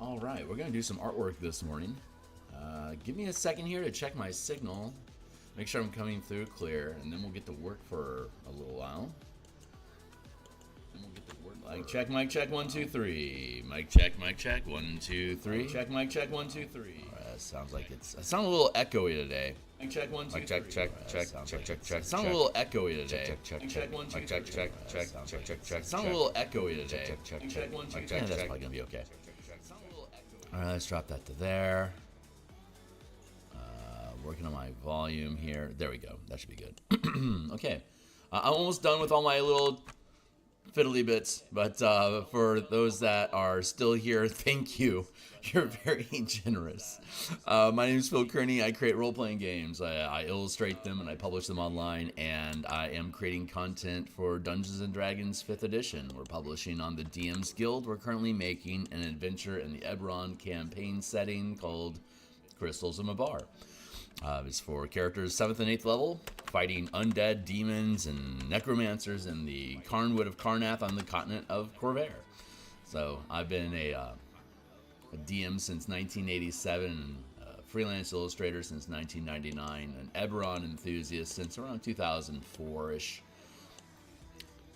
All right, we're going to do some artwork this morning. Give me a second here to check my signal. Make sure I'm coming through clear, and then we'll get to work for a little while. Mic check, 1, 2, 3. Mic check, 1, 2, 3. Mic check, 1, 2, 3. All right, sounds like it sounds a little echoey today. Mic check, 1, 2, 3. Check. Sound a little echoey today. Check, 1, 2, 3. Check. Sound a little echoey today. Check, 1, 2, 3. Yeah, that's probably gonna be okay. All right, let's drop that to there. Working on my volume here. There we go. That should be good. Okay. I'm almost done with all my little fiddly bits, but for those that are still here, thank you. You're very generous. My name is Phil Kearney. I create role-playing games. I illustrate them and I publish them online, and I am creating content for Dungeons & Dragons 5th edition. We're publishing on the DMsGuild. We're currently making an adventure in the Eberron campaign setting called Crystals of Mabar. It's for characters 7th and 8th level, fighting undead, demons, and necromancers in the Carnwood of Karnath on the continent of Corvair. So I've been a DM since 1987, and a freelance illustrator since 1999, an Eberron enthusiast since around 2004-ish,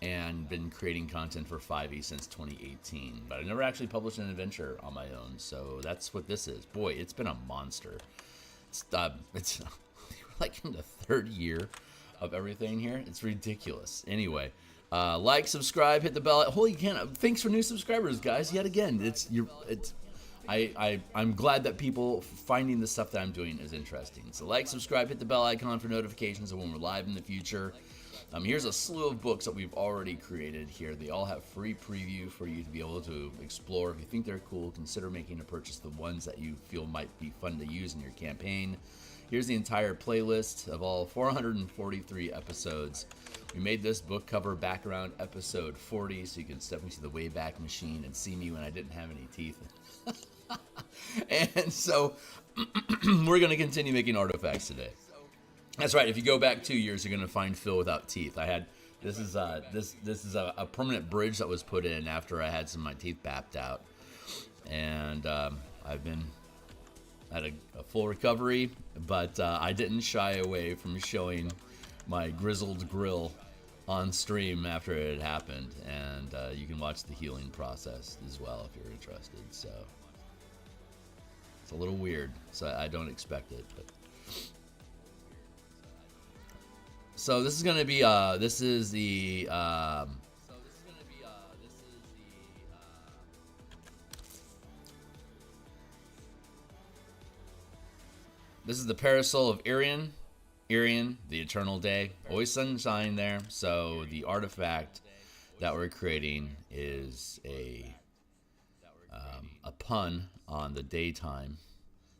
and been creating content for 5e since 2018. But I've never actually published an adventure on my own, so that's what this is. Boy, it's been a monster. It's like in the 3rd year of everything here. It's ridiculous. Anyway, like, subscribe, hit the bell. Holy can! Thanks for new subscribers, guys. Yet again, I'm glad that people finding the stuff that I'm doing is interesting. So like, subscribe, hit the bell icon for notifications of when we're live in the future. Here's a slew of books that we've already created here. They all have free preview for you to be able to explore. If you think they're cool, consider making a purchase the ones that you feel might be fun to use in your campaign. Here's the entire playlist of all 443 episodes. We made this book cover back around episode 40, so you can step into the Wayback Machine and see me when I didn't have any teeth. And so we're going to continue making artifacts today. That's right. If you go back 2 years, you're going to find Phil without teeth. This is a permanent bridge that was put in after I had some of my teeth bapped out, and I've been had a full recovery, but I didn't shy away from showing my grizzled grill on stream after it had happened, and you can watch the healing process as well if you're interested. So it's a little weird, so I don't expect it, but. So this is going to be, this is the, this is the Parasol of Eberron, the Eternal Day. Always sunshine there. So the artifact that we're creating is a pun on the daytime.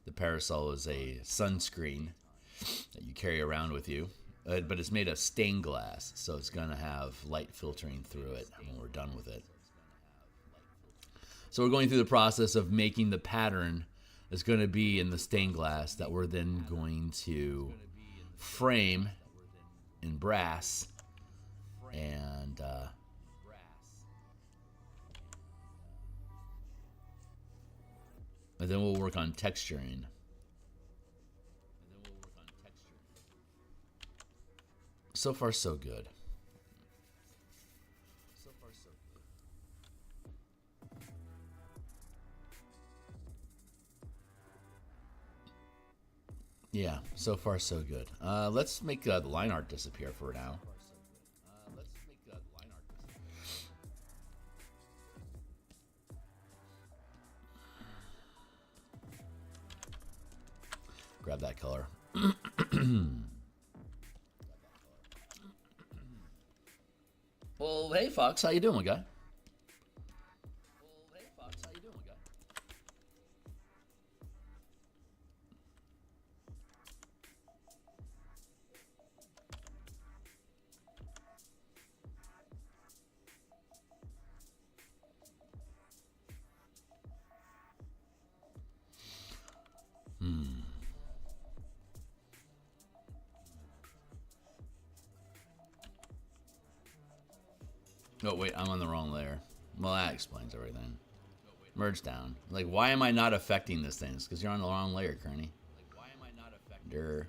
The Parasol is a sunscreen that you carry around with you. But it's made of stained glass, so it's going to have light filtering through it when we're done with it. So we're going through the process of making the pattern that's going to be in the stained glass that we're then going to frame in brass, and then we'll work on texturing. So far, so good. Yeah, so far, so good. Let's make the line art disappear for now. Grab that color. Well, hey, Fox, how you doing, guy? Oh, wait, I'm on the wrong layer. Well, that explains everything. Merge down. Like, why am I not affecting this thing? It's because you're on the wrong layer, Kearney. Durr.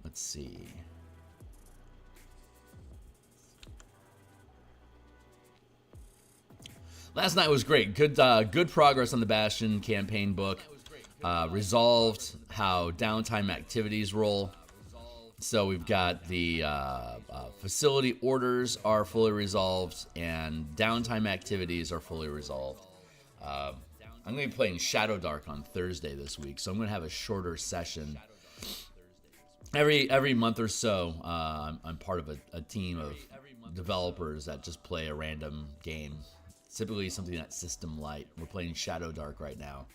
Let's see. Last night was great. Good progress on the Bastion campaign book. Resolved how downtime activities roll. So we've got the facility orders are fully resolved, and downtime activities are fully resolved. I'm going to be playing Shadow Dark on Thursday this week, so I'm going to have a shorter session. Every month or so, I'm part of a team of developers that just play a random game. Typically something that's system light. We're playing Shadow Dark right now.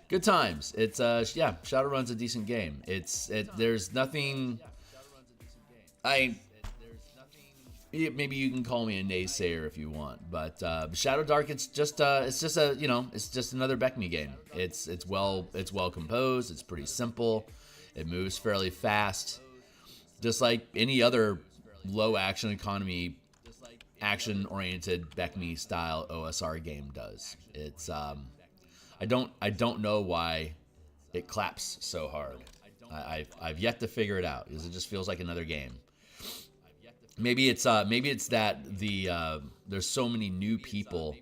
Good times. It's yeah, Shadowrun's a decent game. There's nothing. Maybe you can call me a naysayer if you want, but Shadow Dark, it's just another Beckme game. It's well composed. It's pretty simple. It moves fairly fast, just like any other low action economy, action oriented Beckme style OSR game does. It's I don't know why it claps so hard. I've yet to figure it out, because it just feels like another game. Maybe it's that there's so many new people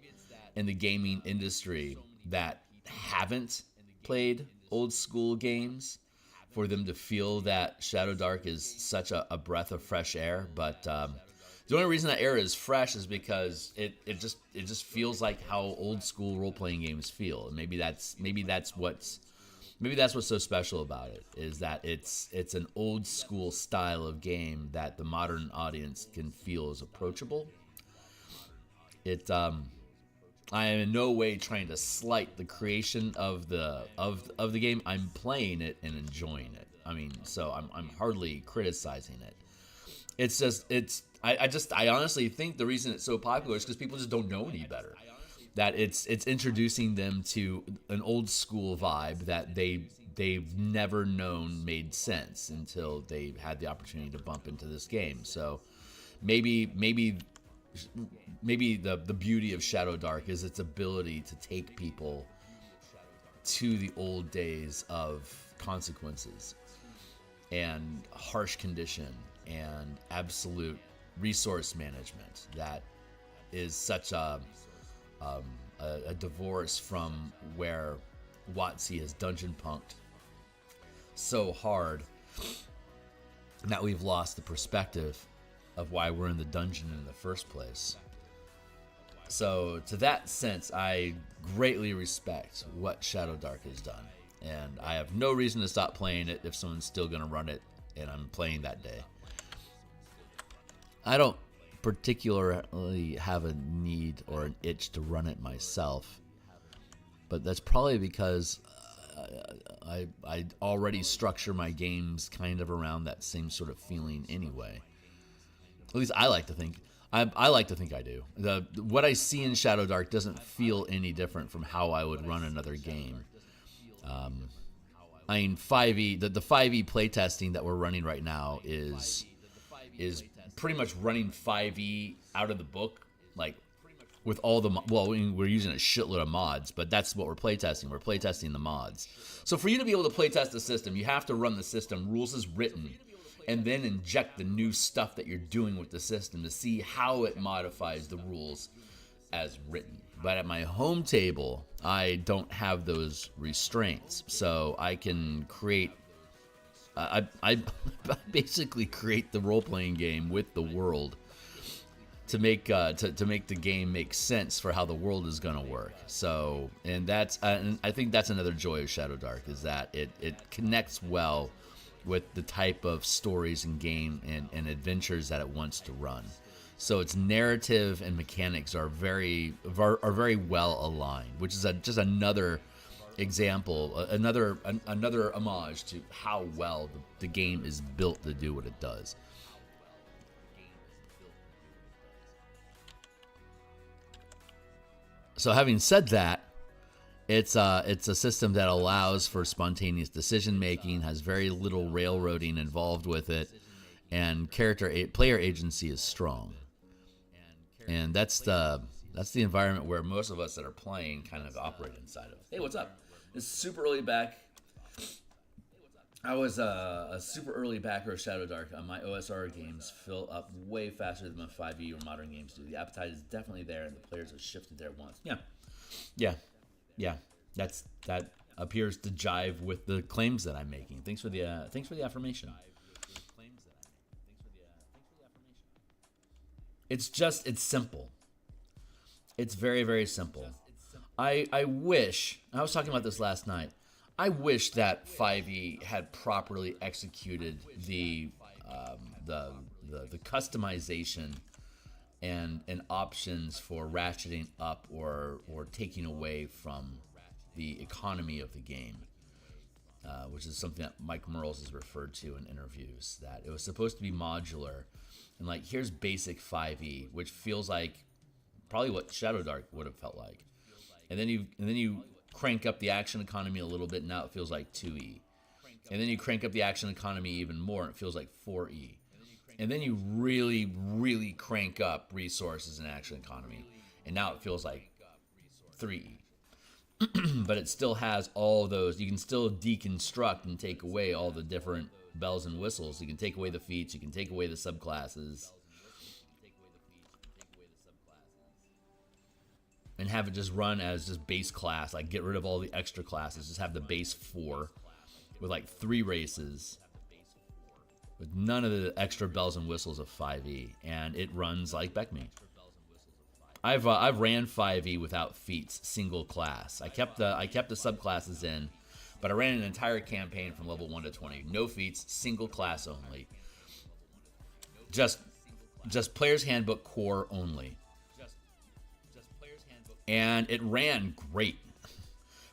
in the gaming industry that haven't played old school games for them to feel that Shadow Dark is such a breath of fresh air. But the only reason that air is fresh is because it just feels like how old school role playing games feel. And maybe that's what's so special about it, is that it's an old school style of game that the modern audience can feel is approachable. I am in no way trying to slight the creation of the game. I'm playing it and enjoying it. I mean, so I'm hardly criticizing it. It's just I honestly think the reason it's so popular is because people just don't know any better. That it's introducing them to an old school vibe that they've never known made sense until they had the opportunity to bump into this game. So maybe the beauty of Shadow Dark is its ability to take people to the old days of consequences and harsh condition and absolute resource management that is such a divorce from where WotC has dungeon punked so hard that we've lost the perspective of why we're in the dungeon in the first place. So to that sense, I greatly respect what Shadow Dark has done, and I have no reason to stop playing it if someone's still going to run it and I'm playing that day. I don't particularly have a need or an itch to run it myself, but that's probably because I already structure my games kind of around that same sort of feeling anyway. At least I like to think. I like to think I do. What I see in Shadow Dark doesn't feel any different from how I would run another game. I mean, 5e, the 5e playtesting that we're running right now is pretty much running 5e out of the book, like with all the, we're using a shitload of mods, but that's what we're playtesting. We're playtesting the mods. So for you to be able to playtest the system, you have to run the system rules as written, and then inject the new stuff that you're doing with the system to see how it modifies the rules as written. But at my home table, I don't have those restraints, so I can create. I basically create the role-playing game with the world to make the game make sense for how the world is going to work. So, and I think that's another joy of Shadow Dark, is that it connects well with the type of stories and game and adventures that it wants to run. So its narrative and mechanics are very well aligned, which is just another example, another homage to how well the game is built to do what it does. So having said that, it's a system that allows for spontaneous decision making, has very little railroading involved with it, and player agency is strong. And that's the environment where most of us that are playing kind of operate inside of. Hey, what's up? It's super early back. I was a super early backer of Shadow Dark. My OSR games fill up way faster than my 5e or modern games do. The appetite is definitely there, and the players have shifted there once. Yeah. That appears to jive with the claims that I'm making. Thanks for the affirmation. It's simple. It's very, very simple. I wish, I was talking about this last night, I wish that 5e had properly executed the customization and options for ratcheting up or taking away from the economy of the game, which is something that Mike Merles has referred to in interviews, that it was supposed to be modular. And like, here's basic 5e, which feels like probably what Shadow Dark would have felt like. And then you crank up the action economy a little bit, and now it feels like 2e. And then you crank up the action economy even more, and it feels like 4e. And then you really, really crank up resources and action economy, and now it feels like 3e. But it still has all those. You can still deconstruct and take away all the different bells and whistles. You can take away the feats. You can take away the subclasses. And have it just run as just base class. Like, get rid of all the extra classes. Just have the base 4 with like 3 races, with none of the extra bells and whistles of 5e, and it runs like Beckme. I've ran 5e without feats, single class. I kept the subclasses in, but I ran an entire campaign from level 1 to 20. No feats, single class only. Just player's handbook core only. And it ran great.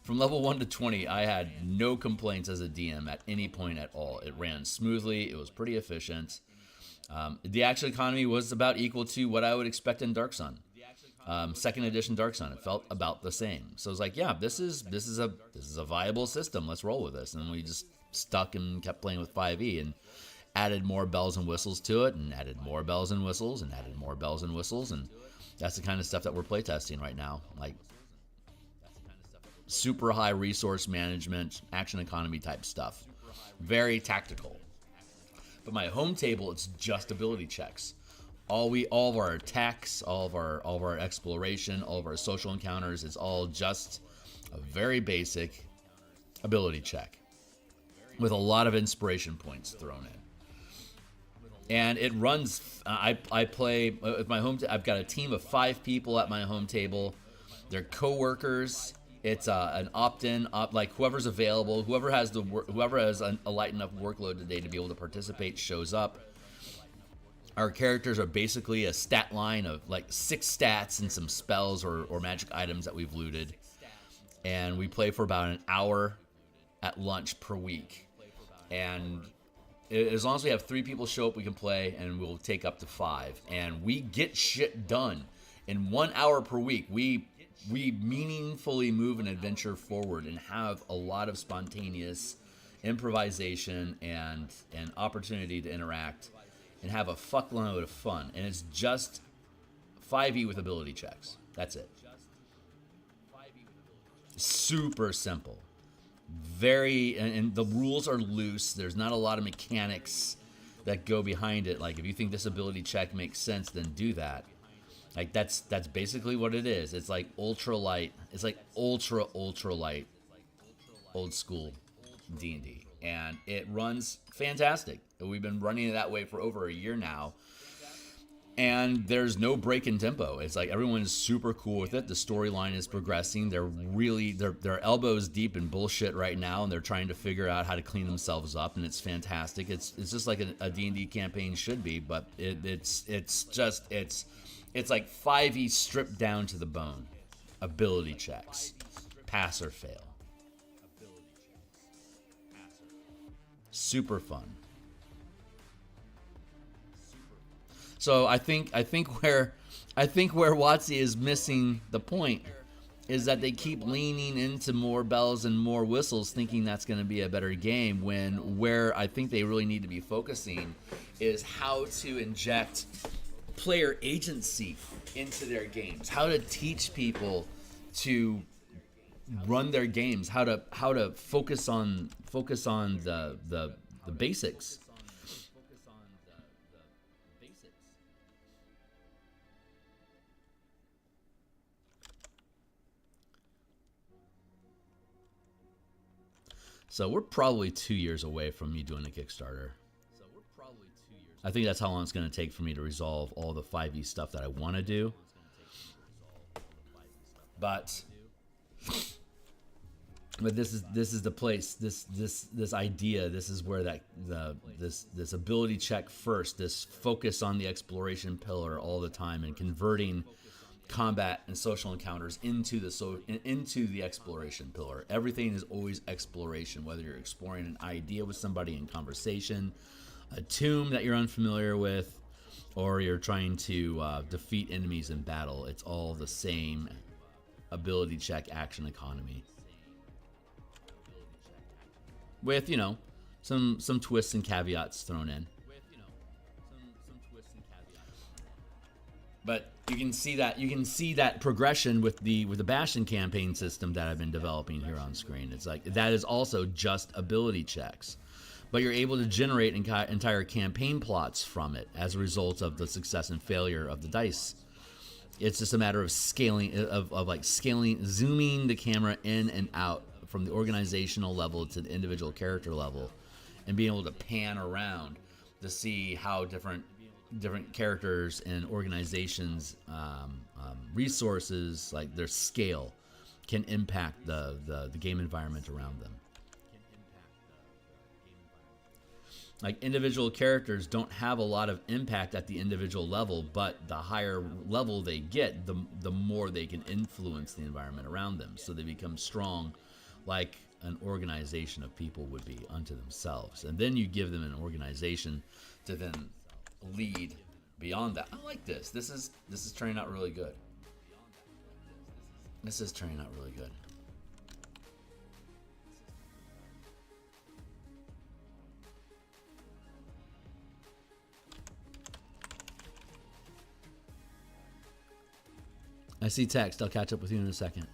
From level 1 to 20, I had no complaints as a DM at any point at all. It ran smoothly. It was pretty efficient. The action economy was about equal to what I would expect in Dark Sun. Second edition Dark Sun, it felt about the same. So I was like, yeah, this is a viable system. Let's roll with this. And we just stuck and kept playing with 5e and added more bells and whistles to it, and added more bells and whistles, and added more bells and whistles, and that's the kind of stuff that we're playtesting right now. Like, super high resource management, action economy type stuff. Very tactical. But my home table, it's just ability checks. All of our attacks, all of our exploration, all of our social encounters, it's all just a very basic ability check with a lot of inspiration points thrown in. And it runs. I play with my home. I've got a team of 5 people at my home table. They're coworkers. It's an opt-in, like whoever's available, whoever has a light enough workload today to be able to participate shows up. Our characters are basically a stat line of like 6 stats and some spells or magic items that we've looted, and we play for about an hour at lunch per week. And as long as we have 3 people show up, we can play, and we'll take up to 5. And we get shit done. In 1 hour per week, we meaningfully move an adventure forward and have a lot of spontaneous improvisation and opportunity to interact and have a fuckload of fun. And it's just 5e with ability checks. That's it. Super simple. And the rules are loose. There's not a lot of mechanics that go behind it. Like, if you think this ability check makes sense, then do that. Like, that's basically what it is. It's like ultra light. It's like ultra light old school D&D, and it runs fantastic. We've been running it that way for over a year now, and there's no break in tempo. It's like everyone's super cool with it. The storyline is progressing. They're elbows deep in bullshit right now, and they're trying to figure out how to clean themselves up, and it's fantastic. It's just like a D&D campaign should be, but it's like 5e stripped down to the bone. Ability checks, pass or fail. Super fun. So I think where WotC is missing the point is that they keep leaning into more bells and more whistles, thinking that's going to be a better game, when where I think they really need to be focusing is how to inject player agency into their games, how to teach people to run their games, how to focus on the basics. So we're probably 2 years away from me doing a Kickstarter. I think that's how long it's going to take for me to resolve all the 5e stuff that I want to do. But this is the place. This idea. This is where this ability check first. This focus on the exploration pillar all the time and converting combat and social encounters into the exploration pillar. Everything is always exploration, whether you're exploring an idea with somebody in conversation, a tomb that you're unfamiliar with, or you're trying to defeat enemies in battle. It's all the same ability check action economy, with some twists and caveats thrown in. But you can see that progression with the Bastion campaign system that I've been developing here on screen. It's like that is also just ability checks, but you're able to generate entire campaign plots from it as a result of the success and failure of the dice. It's just a matter of scaling, zooming the camera in and out from the organizational level to the individual character level, and being able to pan around to see how different characters and organizations, resources, like their scale, can impact the game environment around them. Like, individual characters don't have a lot of impact at the individual level, but the higher level they get, the more they can influence the environment around them. So they become strong, like an organization of people would be unto themselves. And then you give them an organization to then lead beyond that. I like this. This is turning out really good. This is turning out really good. I see text. I'll catch up with you in a second.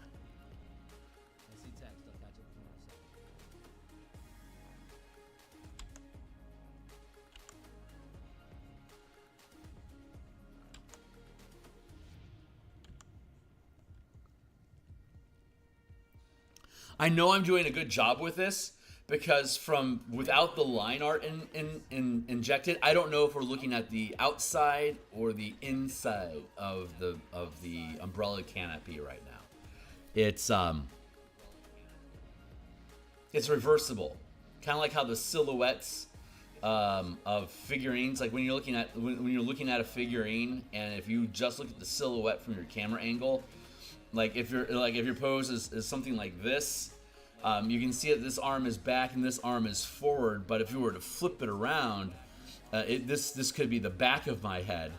I know I'm doing a good job with this because without the line art injected, I don't know if we're looking at the outside or the inside of the umbrella canopy right now. It's reversible, kind of like how the silhouettes of figurines, like when you're looking at a figurine, and if you just look at the silhouette from your camera angle. Like if your pose is something like this, you can see that this arm is back and this arm is forward. But if you were to flip it around, this could be the back of my head,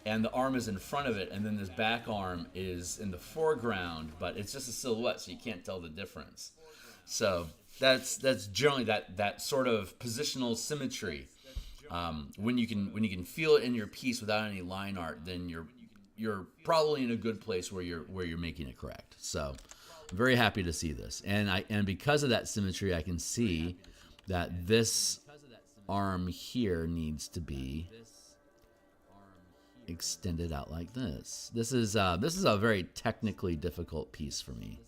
and the arm is in front of it, and then this back arm is in the foreground. But it's just a silhouette, so you can't tell the difference. So that's generally that sort of positional symmetry. When you can feel it in your piece without any line art, then you're probably in a good place where you're making it correct. So I'm very happy to see this, and because of that symmetry, I can see that this arm here needs to be extended out like this. This is a very technically difficult piece for me.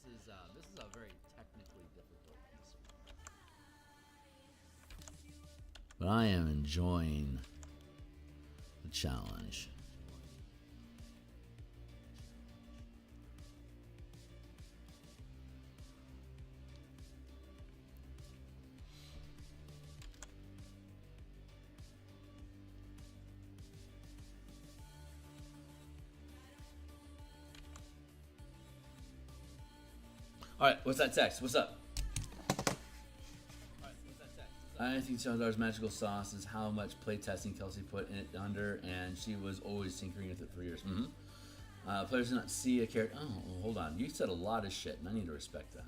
But I am enjoying the challenge. All right, what's that text? What's up? I think Chandar's magical sauce is how much playtesting Kelsey put in it under, and she was always tinkering with it for years. Mm-hmm. Players do not see a character. Oh, hold on. You said a lot of shit, and I need to respect that.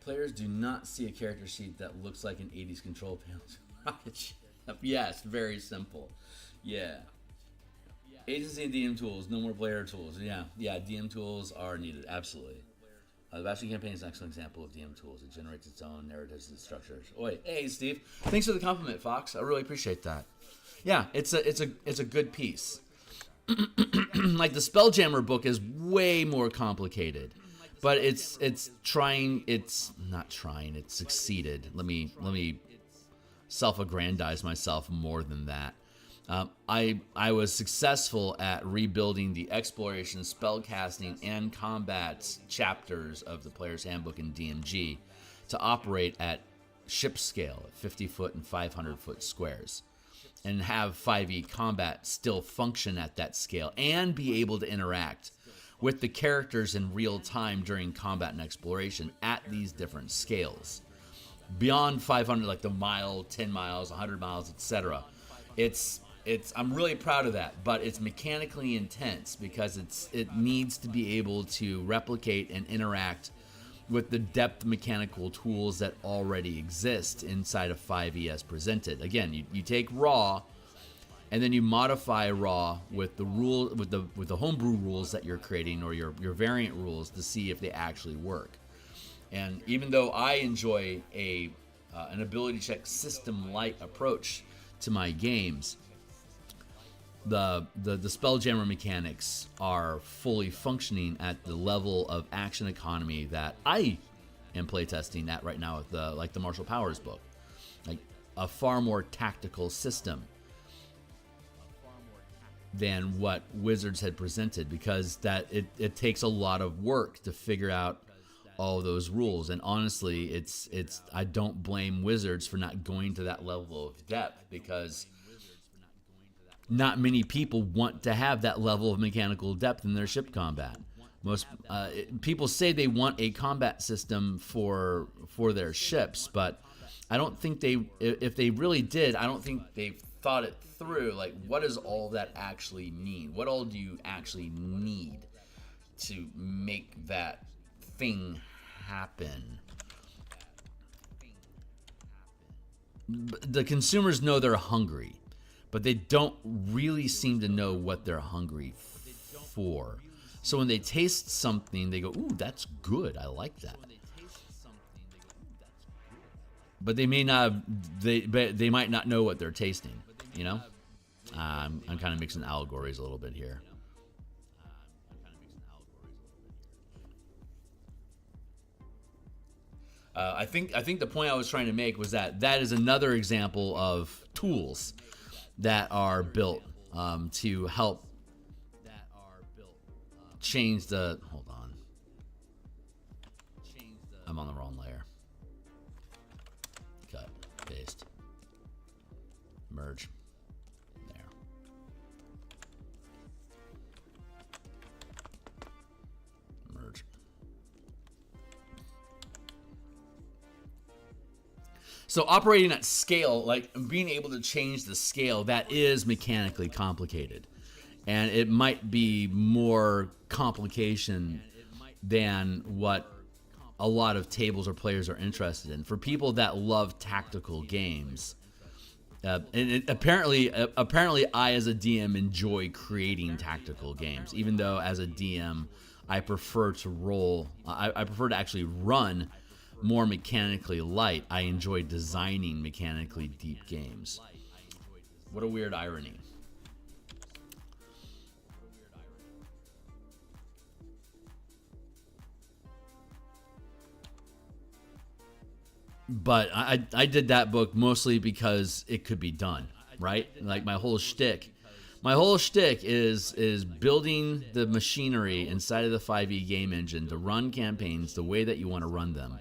Players do not see a character sheet that looks like an 80s control panel. Rocket ship. Yes, very simple. Yeah. Agency and DM tools, no more player tools. Yeah, DM tools are needed, absolutely. The Bastion campaign is an excellent example of DM tools. It generates its own narratives and structures. Oi, hey Steve, thanks for the compliment, Fox. I really appreciate that. Yeah, it's a good piece. Like the Spelljammer book is way more complicated, but it's succeeded. Let me self-aggrandize myself more than that. I was successful at rebuilding the exploration, spellcasting, and combat chapters of the Player's Handbook in DMG to operate at ship scale, at 50-foot and 500-foot squares, and have 5e combat still function at that scale and be able to interact with the characters in real time during combat and exploration at these different scales. Beyond 500, like the mile, 10 miles, 100 miles, etc. I'm really proud of that, but it's mechanically intense because it needs to be able to replicate and interact with the depth mechanical tools that already exist inside of 5e as presented. Again, you take raw, and then you modify raw with the homebrew rules that you're creating or your variant rules to see if they actually work. And even though I enjoy an ability check system-like approach to my games, the Spelljammer mechanics are fully functioning at the level of action economy that I am playtesting at right now with the Martial Powers book, like a far more tactical system than what Wizards had presented, because that it takes a lot of work to figure out all those rules. And honestly, it's I don't blame Wizards for not going to that level of depth, because not many people want to have that level of mechanical depth in their ship combat. Most people say they want a combat system for their ships, but I don't think if they really did, I don't think they've thought it through. Like, what does all that actually mean? What all do you actually need to make that thing happen? The consumers know they're hungry, but they don't really seem to know what they're hungry for. So when they taste something, they go, "Ooh, that's good. I like that." But they may not. They might not know what they're tasting. You know, I'm kind of mixing allegories a little bit here. I think the point I was trying to make was that is another example of tools that are built to help change the. Hold on. I'm on the wrong layer. Cut, paste, merge. There. Merge. So operating at scale, like being able to change the scale, that is mechanically complicated. And it might be more complication than what a lot of tables or players are interested in. For people that love tactical games, apparently I as a DM enjoy creating tactical games, even though as a DM I prefer to roll. I prefer to actually run more mechanically light. I enjoy designing mechanically deep games. What a weird irony. But I did that book mostly because it could be done, right? Like my whole shtick is building the machinery inside of the 5e game engine to run campaigns the way that you want to run them.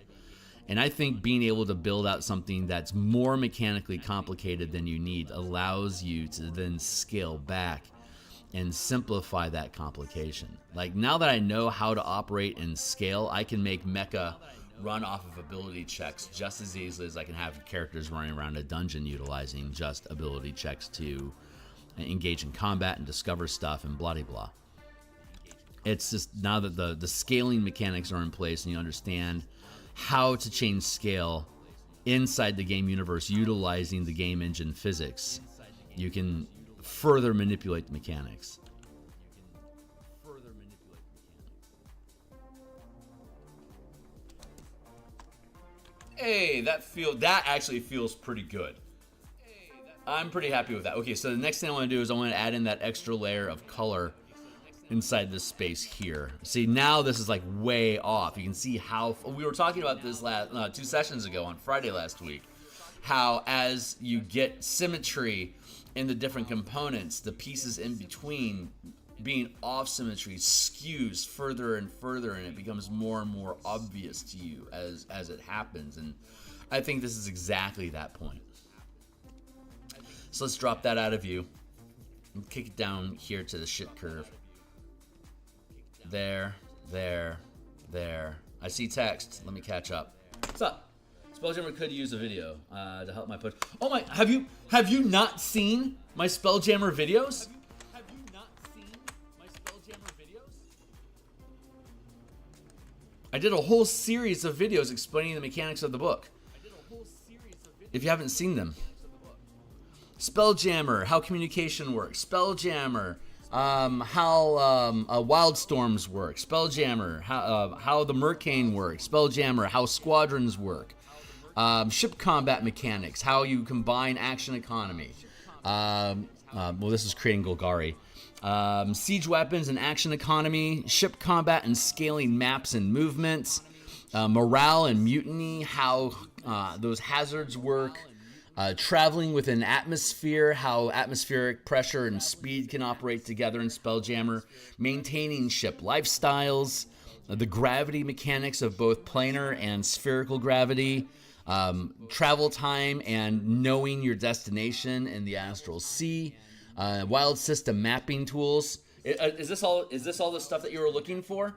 And I think being able to build out something that's more mechanically complicated than you need allows you to then scale back and simplify that complication. Like, now that I know how to operate and scale, I can make mecha run off of ability checks just as easily as I can have characters running around a dungeon utilizing just ability checks to engage in combat and discover stuff and blah, blah, blah. It's just now that the scaling mechanics are in place and you understand how to change scale inside the game universe utilizing the game engine physics, you can further manipulate the mechanics. Hey, that actually feels pretty good. I'm pretty happy with that. Okay, so the next thing I want to do is I want to add in that extra layer of color inside this space here. See, now this is like way off. You can see how we were talking about this last 2 sessions ago on Friday last week. How as you get symmetry in the different components, the pieces in between being off symmetry skews further and further, and it becomes more and more obvious to you as it happens. And I think this is exactly that point. So let's drop that out of view and kick it down here to the shit curve. There. I see text. Let me catch up. What's up? Spelljammer could use a video to help my push. Oh my! Have you not seen my Spelljammer videos? I did a whole series of videos explaining the mechanics of the book. If you haven't seen them. Spelljammer, how communication works. Spelljammer, how Wildstorms work. Spelljammer, how the Mercane works. Spelljammer, how squadrons work. Ship combat mechanics, how you combine action economy. Well, this is creating Golgari. Siege weapons and action economy, ship combat and scaling maps and movements, morale and mutiny, how those hazards work, traveling within atmosphere, how atmospheric pressure and speed can operate together in Spelljammer, maintaining ship lifestyles, the gravity mechanics of both planar and spherical gravity, travel time and knowing your destination in the astral sea, wild system mapping tools. Is this all the stuff that you were looking for?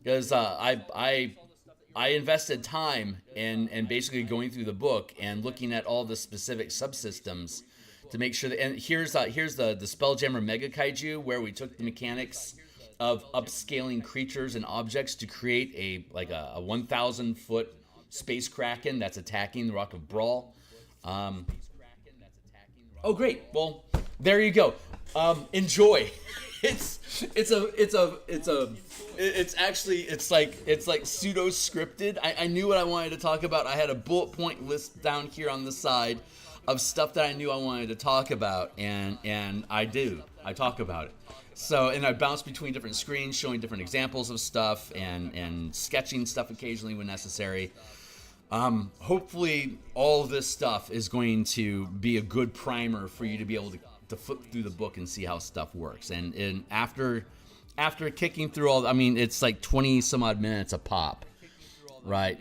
Because I invested time in basically going through the book and looking at all the specific subsystems to make sure that. And here's the Spelljammer Mega Kaiju, where we took the mechanics of upscaling creatures and objects to create a 1,000 foot space kraken that's attacking the Rock of Brawl. Oh great! Well, there you go. Enjoy. It's like pseudo scripted. I knew what I wanted to talk about. I had a bullet point list down here on the side of stuff that I knew I wanted to talk about, and I do. I talk about it. So, and I bounce between different screens, showing different examples of stuff and sketching stuff occasionally when necessary. Hopefully all this stuff is going to be a good primer for you to be able to flip through the book and see how stuff works. And after kicking through all, I mean, it's like 20 some odd minutes a pop, right?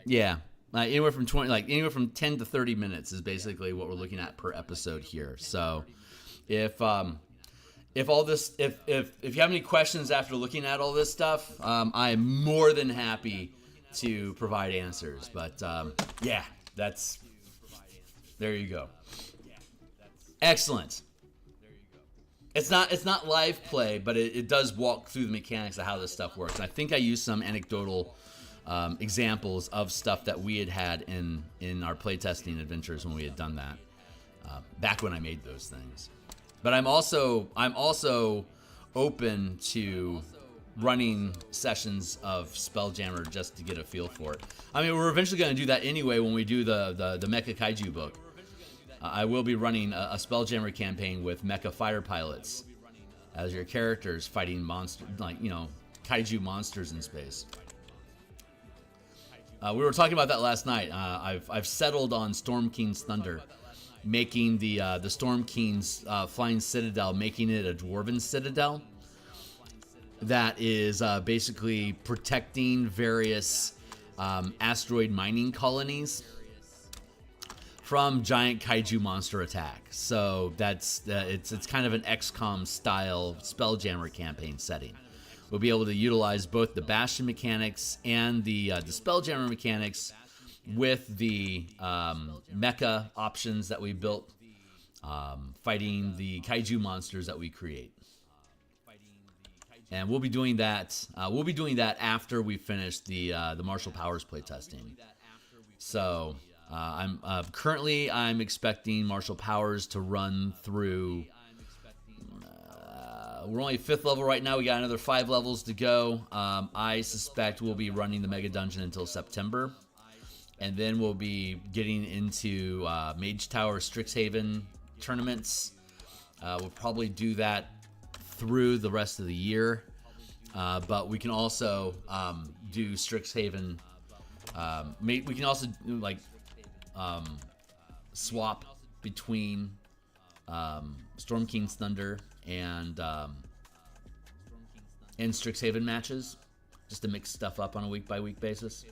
Yeah, anywhere from 10 to 30 minutes is basically what we're looking at per episode here. So if all this, if you have any questions after looking at all this stuff, I am more than happy to provide answers. But yeah, there you go. Excellent. It's not live play, but it does walk through the mechanics of how this stuff works. And I think I used some anecdotal examples of stuff that we had in our playtesting adventures when we had done that back when I made those things. But I'm also open to running sessions of Spelljammer just to get a feel for it. I mean, we're eventually going to do that anyway when we do the Mecha Kaiju book. I will be running a Spelljammer campaign with Mecha Fighter Pilots as your characters fighting monsters, kaiju monsters in space. We were talking about that last night. I've settled on Storm King's Thunder, making the Storm King's Flying Citadel, making it a Dwarven Citadel that is basically protecting various asteroid mining colonies from giant kaiju monster attack. So that's it's kind of an XCOM style Spelljammer campaign setting. We'll be able to utilize both the Bastion mechanics and the Spelljammer mechanics with the mecha options that we built, fighting the kaiju monsters that we create. And we'll be doing that. We'll be doing that after we finish the martial powers playtesting. So I'm currently expecting martial powers to run through. We're only 5th level right now. We got another 5 levels to go. I suspect we'll be running the mega dungeon until September, and then we'll be getting into Mage Tower Strixhaven tournaments. We'll probably do that through the rest of the year, but we can also do Strixhaven. We can also do, like, swap between Storm King's Thunder and Strixhaven matches, just to mix stuff up on a week-by-week basis.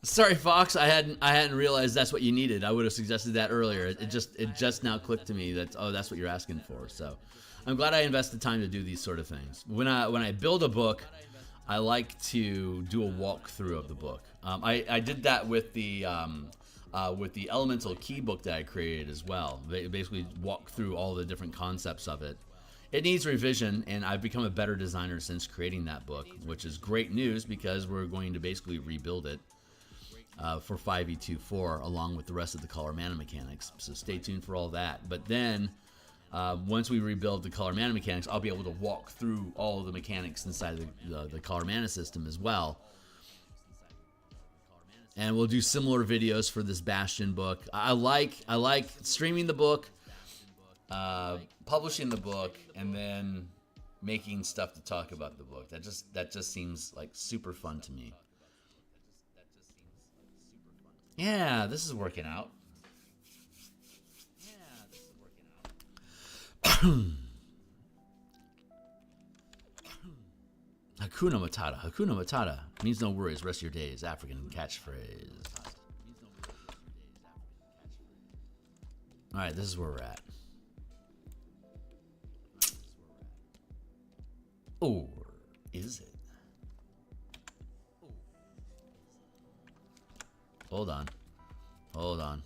Sorry, Fox. I hadn't realized that's what you needed. I would have suggested that earlier. It just now clicked to me that, oh, that's what you're asking for. So I'm glad I invested time to do these sort of things. When I build a book, I like to do a walkthrough of the book. I did that with the Elemental Key book that I created as well. They basically walk through all the different concepts of it. It needs revision, and I've become a better designer since creating that book, which is great news because we're going to basically rebuild it for 5e24 along with the rest of the color mana mechanics. So stay tuned for all that. But then once we rebuild the color mana mechanics, I'll be able to walk through all of the mechanics inside the color mana system as well. And we'll do similar videos for this Bastion book. I like streaming the book, publishing the book, and then making stuff to talk about the book. That just seems like super fun to me. Yeah, this is working out. Hakuna Matata. Hakuna Matata means no worries, rest of your days. African catchphrase. Alright, this is where we're at. Or is it? Hold on. Hold on.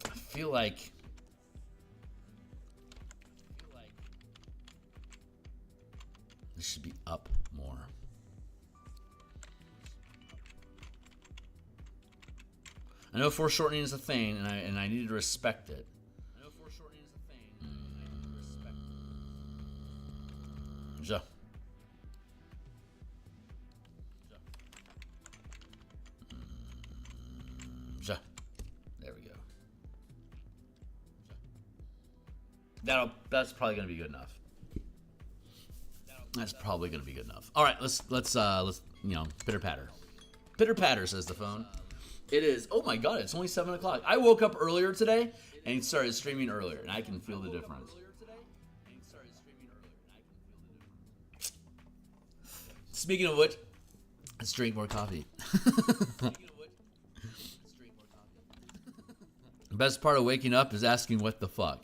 I feel like this should be up more. I know foreshortening is a thing, and I need to respect it. Ja. Ja. There we go. That's probably gonna be good enough. That's probably gonna be good enough. All right, let's pitter patter. Pitter patter, says the phone. It is. Oh my God, it's only 7 o'clock. I woke up earlier today and started streaming earlier, and I can feel the difference. Speaking of which, let's drink more coffee. The best part of waking up is asking what the fuck.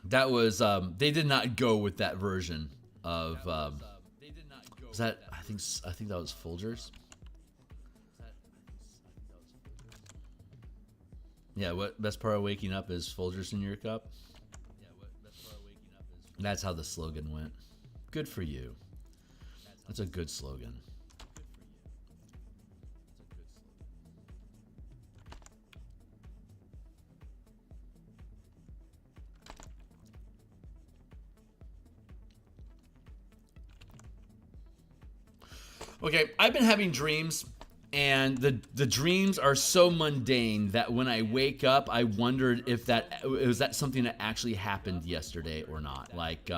That was they did not go with that version of was that I think that was Folgers. Yeah, what best part of waking up is Folgers in your cup? That's how the slogan went. Good for you. That's a good slogan. Okay, I've been having dreams, and the dreams are so mundane that when I wake up, I wondered if was that something that actually happened yesterday or not. Like,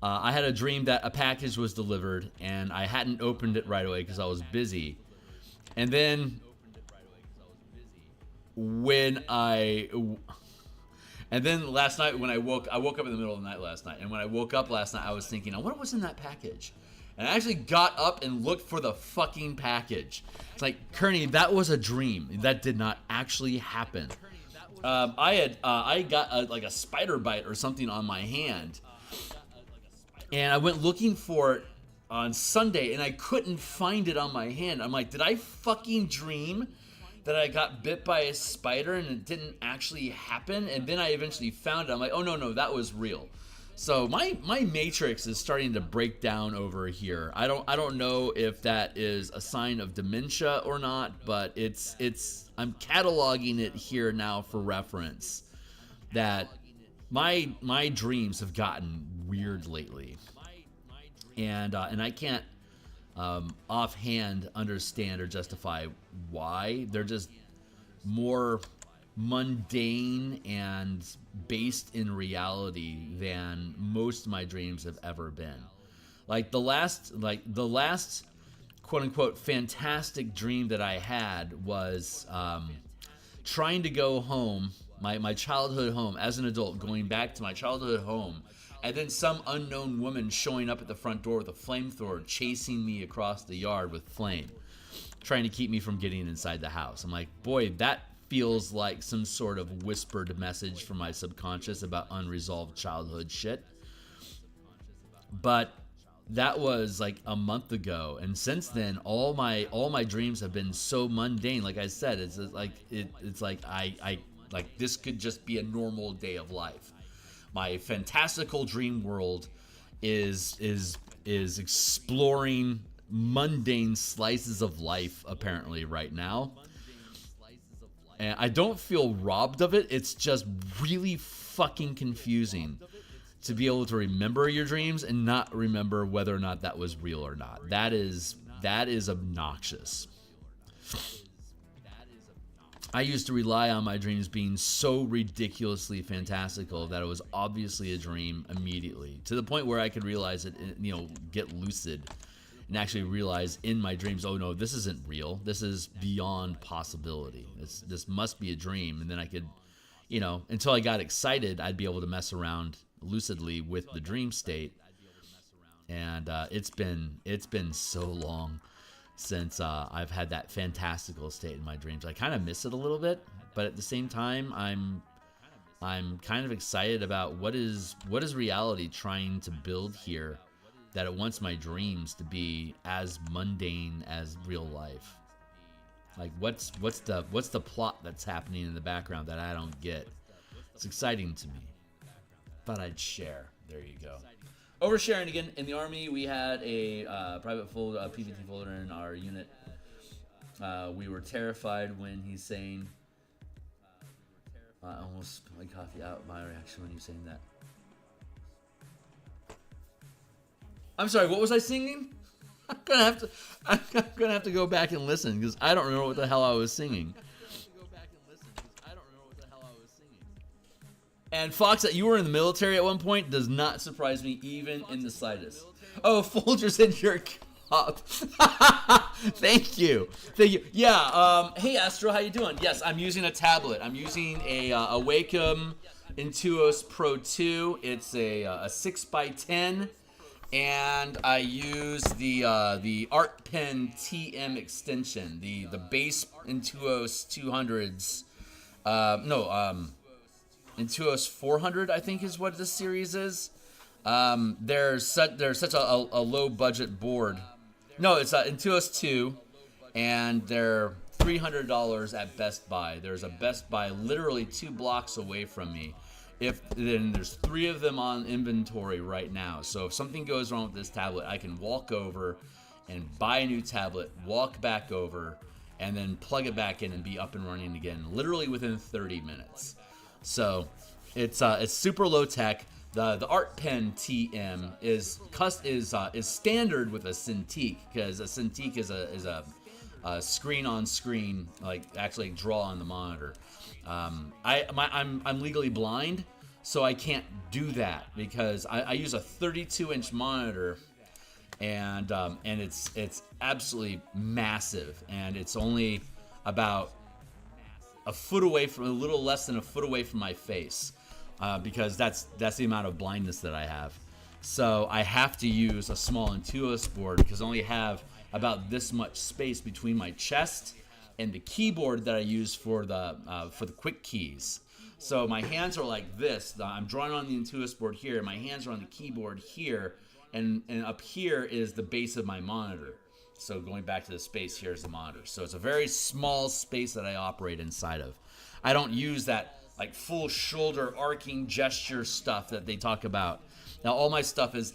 I had a dream that a package was delivered, and I hadn't opened it right away because I was busy. And then last night when I woke up in the middle of the night last night, and when I woke up last night, I was thinking, I wonder what's in that package. And I actually got up and looked for the fucking package. It's like, Kearney, that was a dream. That did not actually happen. I got like a spider bite or something on my hand. And I went looking for it on Sunday, and I couldn't find it on my hand. I'm like, did I fucking dream that I got bit by a spider and it didn't actually happen? And then I eventually found it. I'm like, oh, no, that was real. So my matrix is starting to break down over here. I don't know if that is a sign of dementia or not, but I'm cataloging it here now for reference. That my dreams have gotten weird lately, and I can't offhand understand or justify why. They're just more mundane and based in reality than most of my dreams have ever been. Like the last quote unquote fantastic dream that I had was trying to go home, my childhood home as an adult, going back to my childhood home, and then some unknown woman showing up at the front door with a flamethrower, chasing me across the yard with flame, trying to keep me from getting inside the house. I'm like, boy, that feels like some sort of whispered message from my subconscious about unresolved childhood shit. But that was like a month ago, and since then, all my dreams have been so mundane. Like I said, it's like I like this could just be a normal day of life. My fantastical dream world is exploring mundane slices of life apparently right now. And I don't feel robbed of it. It's just really fucking confusing to be able to remember your dreams and not remember whether or not that was real or not. That is obnoxious. I used to rely on my dreams being so ridiculously fantastical that it was obviously a dream immediately, to the point where I could realize it, get lucid and actually realize in my dreams, oh no, this isn't real. This is beyond possibility. This must be a dream. And then I could, until I got excited, I'd be able to mess around lucidly with the dream state. And it's been so long since I've had that fantastical state in my dreams. I kind of miss it a little bit, but at the same time, I'm kind of excited about what is reality trying to build here, that it wants my dreams to be as mundane as real life. Like what's the plot that's happening in the background that I don't get? It's exciting to me. Thought I'd share. There you go. Oversharing again. In the army, we had a private folder, a PvT folder in our unit. We were terrified when he's saying, I almost spilled my coffee out. My reaction when he's saying that. I'm sorry, what was I singing? I'm gonna have to go back and listen because I don't remember what the hell I was singing. And Fox, that you were in the military at one point does not surprise me even in the slightest. Oh, Folgers in your cup. Thank you. Yeah. Hey, Astro, how you doing? Yes, I'm using a tablet. I'm using a Wacom Intuos Pro 2. It's a 6x10. And I use the Art Pen TM extension, the base Intuos 200s. Intuos 400, I think, is what this series is. They're such a low budget board. No, it's Intuos 2, and they're $300 at Best Buy. There's a Best Buy literally 2 blocks away from me. Then there's 3 of them on inventory right now. So if something goes wrong with this tablet, I can walk over and buy a new tablet, walk back over, and then plug it back in and be up and running again, literally within 30 minutes. So it's super low tech. The Art Pen TM is standard with a Cintiq, because a Cintiq is a screen on screen, like actually draw on the monitor. I'm legally blind, so I can't do that because I use a 32-inch monitor, and it's absolutely massive, and it's only about a little less than a foot away from my face. Because that's the amount of blindness that I have. So I have to use a small Intuos board because I only have about this much space between my chest and the keyboard that I use for the quick keys. So my hands are like this. I'm drawing on the Intuos board here. My hands are on the keyboard here, and up here is the base of my monitor. So going back to the space, here's the monitor. So it's a very small space that I operate inside of. I don't use that like full shoulder arcing gesture stuff that they talk about. Now all my stuff is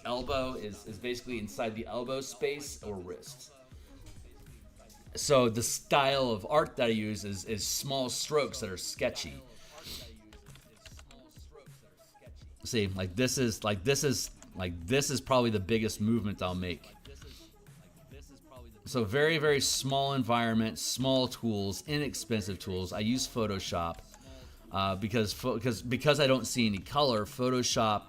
basically inside the elbow space or wrist. So the style of art that I use is small strokes that are sketchy. See, this is probably the biggest movement I'll make. So very, very small environment, small tools, inexpensive tools. I use Photoshop. Because I don't see any color, Photoshop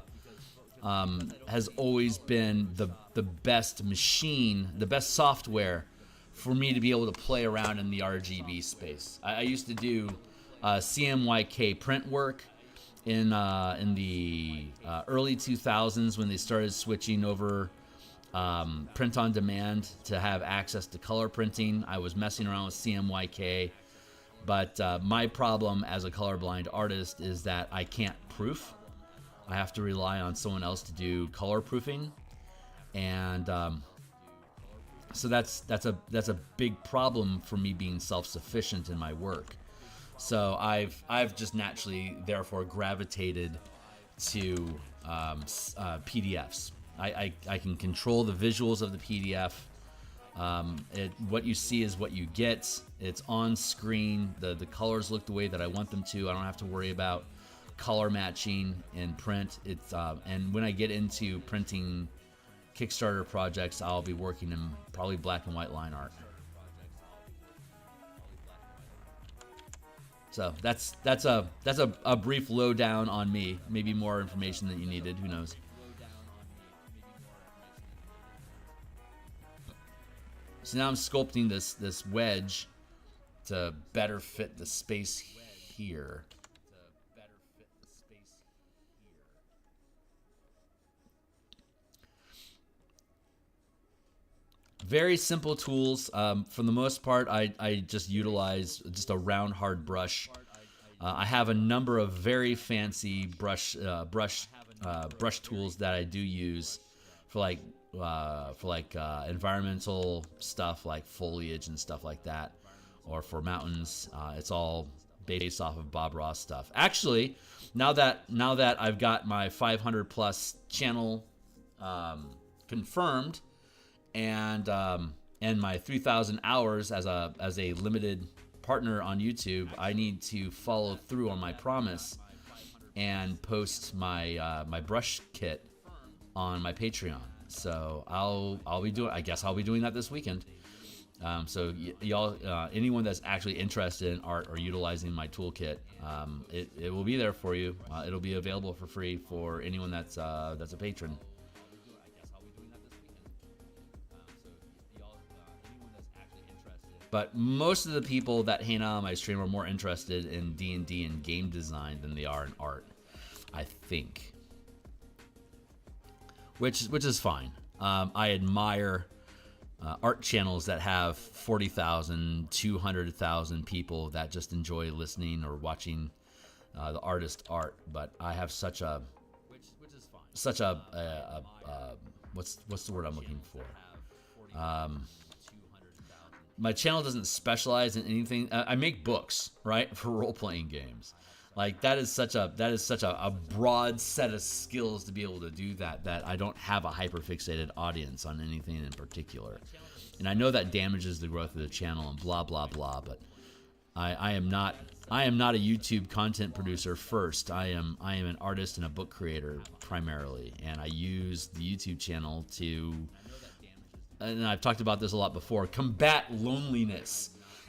has always been the best machine, the best software for me to be able to play around in the RGB space. I used to do CMYK print work in the early 2000s when they started switching over print on demand to have access to color printing. I was messing around with CMYK. But my problem as a colorblind artist is that I can't proof. I have to rely on someone else to do color proofing, and so that's a big problem for me being self-sufficient in my work. So I've just naturally therefore gravitated to PDFs. I can control the visuals of the PDF. What you see is what you get. It's on screen. The colors look the way that I want them to. I don't have to worry about color matching in print. And when I get into printing Kickstarter projects, I'll be working in probably black and white line art. So that's a brief lowdown on me. Maybe more information than you needed. Who knows? So now I'm sculpting this wedge to better fit the space here. Very simple tools. For the most part, I just utilize just a round hard brush. I have a number of very fancy brush tools that I do use for environmental stuff like foliage and stuff like that, or for mountains. It's all based off of Bob Ross stuff. Actually, now that I've got my 500 plus channel confirmed, and my 3,000 hours as a limited partner on YouTube, I need to follow through on my promise and post my my brush kit on my Patreon. So I'll be doing that this weekend. So y'all, anyone that's actually interested in art or utilizing my toolkit, it will be there for you. It'll be available for free for anyone that's a patron. But most of the people that hang out on my stream are more interested in D&D and game design than they are in art, I think. Which is fine. I admire art channels that have 40,000, 200,000 people that just enjoy listening or watching the artist art. But I have such a what's the word I'm looking for? my channel doesn't specialize in anything. I make books, right, for role-playing games. Like that is such a broad set of skills to be able to do that I don't have a hyper-fixated audience on anything in particular. And I know that damages the growth of the channel and blah blah blah, but I am not a YouTube content producer first. I am an artist and a book creator primarily, and I use the YouTube channel to, and I've talked about this a lot before, combat loneliness.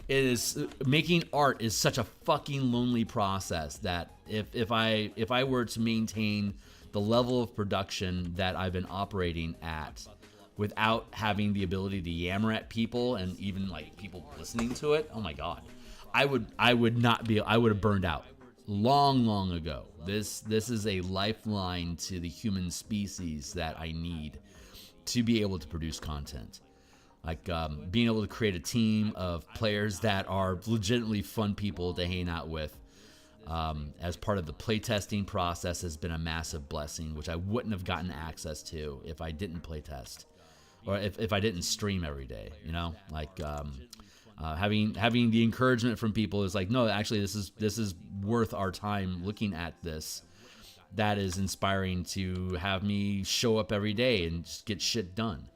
It is, making art is such a fucking lonely process that if I were to maintain the level of production that I've been operating at without having the ability to yammer at people and even like people listening to it, oh my god, I would have burned out long ago. This is a lifeline to the human species that I need to be able to produce content. Like being able to create a team of players that are legitimately fun people to hang out with as part of the playtesting process has been a massive blessing, which I wouldn't have gotten access to if I didn't playtest or if I didn't stream every day, you know? Like having the encouragement from people is like, no, actually this is worth our time looking at this. That is inspiring to have me show up every day and just get shit done.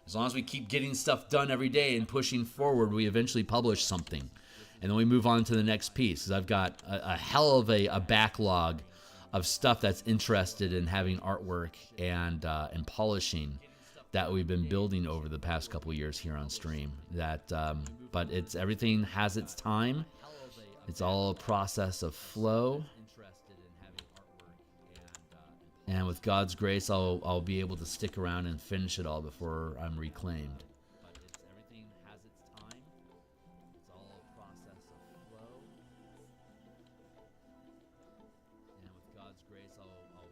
As long as we keep getting stuff done every day and pushing forward, we eventually publish something. And then we move on to the next piece. Because I've got a hell of a backlog of stuff that's interested in having artwork and polishing that we've been building over the past couple years here on stream. But everything has its time. It's all a process of flow. And with God's grace, I'll be able to stick around and finish it all before I'm reclaimed. But everything has its time. It's all a process of flow. And with God's grace, I'll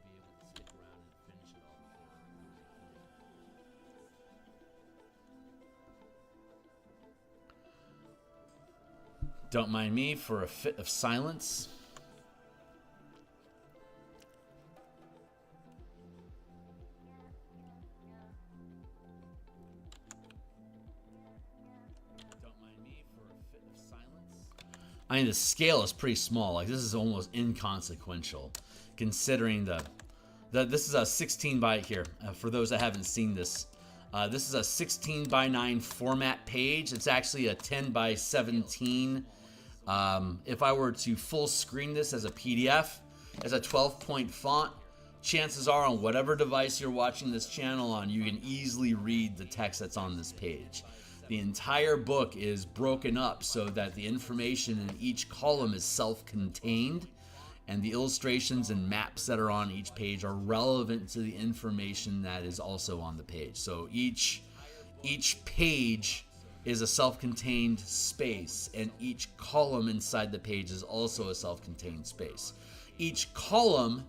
be able to stick around and finish it all before I'm reclaimed. Don't mind me for a fit of silence. I mean, the scale is pretty small. Like, this is almost inconsequential, considering this is a 16 by here. For those that haven't seen this, this is a 16 by 9 format page. It's actually a 10 by 17. If I were to full screen this as a PDF, as a 12-point font, chances are on whatever device you're watching this channel on, you can easily read the text that's on this page. The entire book is broken up so that the information in each column is self-contained, and the illustrations and maps that are on each page are relevant to the information that is also on the page. So each page is a self-contained space, and each column inside the page is also a self-contained space. Each column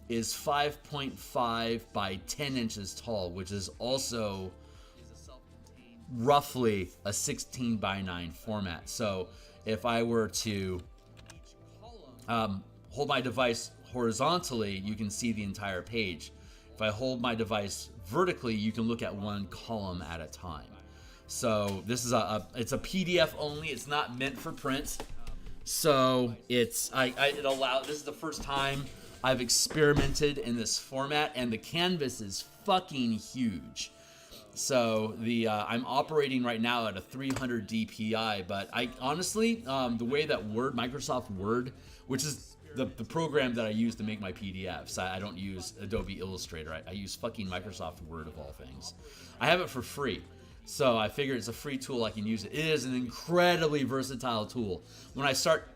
is 5.5 by 10 inches tall, which is also roughly a 16 by 9 format. So if I were to hold my device horizontally, you can see the entire page. If I hold my device vertically, you can look at one column at a time. So this is it's a PDF only. It's not meant for print. So this is the first time I've experimented in this format, and the canvas is fucking huge. So I'm operating right now at a 300 DPI, but I honestly, the way that Microsoft Word, which is the program that I use to make my PDFs, I don't use Adobe Illustrator. I use fucking Microsoft Word of all things. I have it for free, so I figure it's a free tool. I can use it. It is an incredibly versatile tool. When I start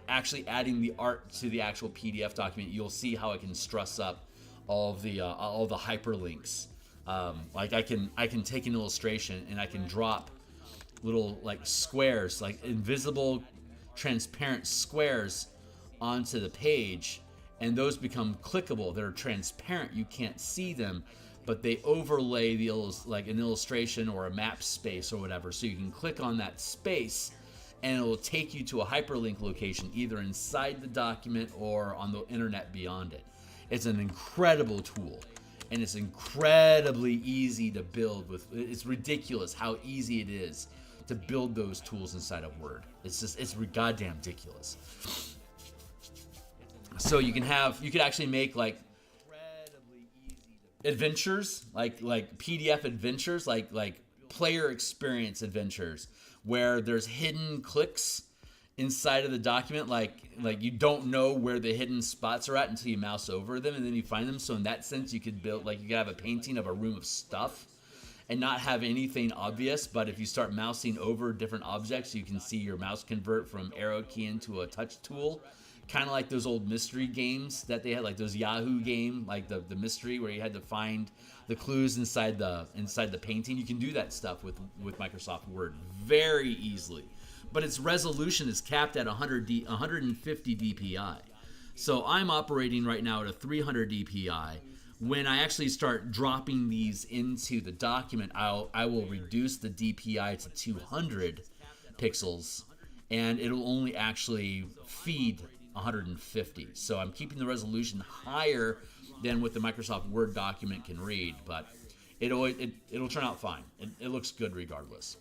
actually adding the art to the actual PDF document, you'll see how I can stress up all the hyperlinks. Like I can take an illustration and I can drop little like squares, like invisible transparent squares onto the page, and those become clickable. They're transparent, you can't see them, but they overlay like an illustration or a map space or whatever, so you can click on that space and it will take you to a hyperlink location either inside the document or on the internet beyond it. It's an incredible tool. And it's incredibly easy to build with. It's ridiculous how easy it is to build those tools inside of Word. It's goddamn ridiculous. So you could actually make like adventures, like PDF adventures, like player experience adventures, where there's hidden clicks inside of the document, like you don't know where the hidden spots are at until you mouse over them, and then you find them. So in that sense, you could build, like, you could have a painting of a room of stuff and not have anything obvious, but if you start mousing over different objects, you can see your mouse convert from arrow key into a touch tool, kind of like those old mystery games that they had, like those Yahoo game, like the mystery where you had to find the clues inside the painting. You can do that stuff with Microsoft Word very easily, but its resolution is capped at 150 dpi. So I'm operating right now at a 300 dpi. When I actually start dropping these into the document, I will reduce the DPI to 200 pixels, and it'll only actually feed 150. So I'm keeping the resolution higher than what the Microsoft Word document can read, but it'll turn out fine. It looks good regardless.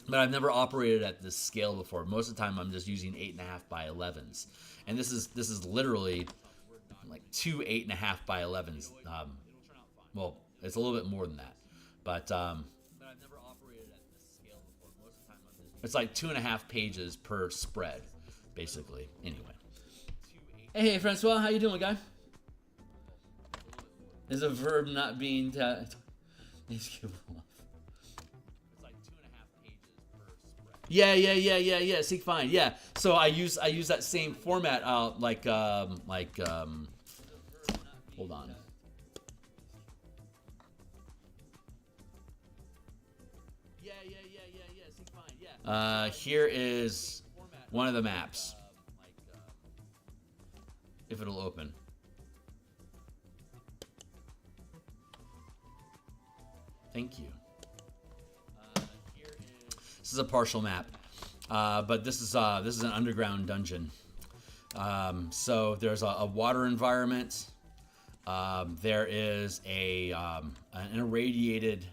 But I've never operated at this scale before. Most of the time, I'm just using 8.5 by 11s, and this is literally like two 8.5 by 11s. Well, it's a little bit more than that, but it's like 2.5 pages per spread, basically. Anyway, hey Francois, how you doing, guy? Is a verb not being Yeah. Seek find. Yeah. So I use that same format. Hold on. Yeah. Seek find. Yeah. Here is one of the maps. If it'll open. Thank you. This is a partial map, but this is an underground dungeon. So there's a water environment. There is an irradiated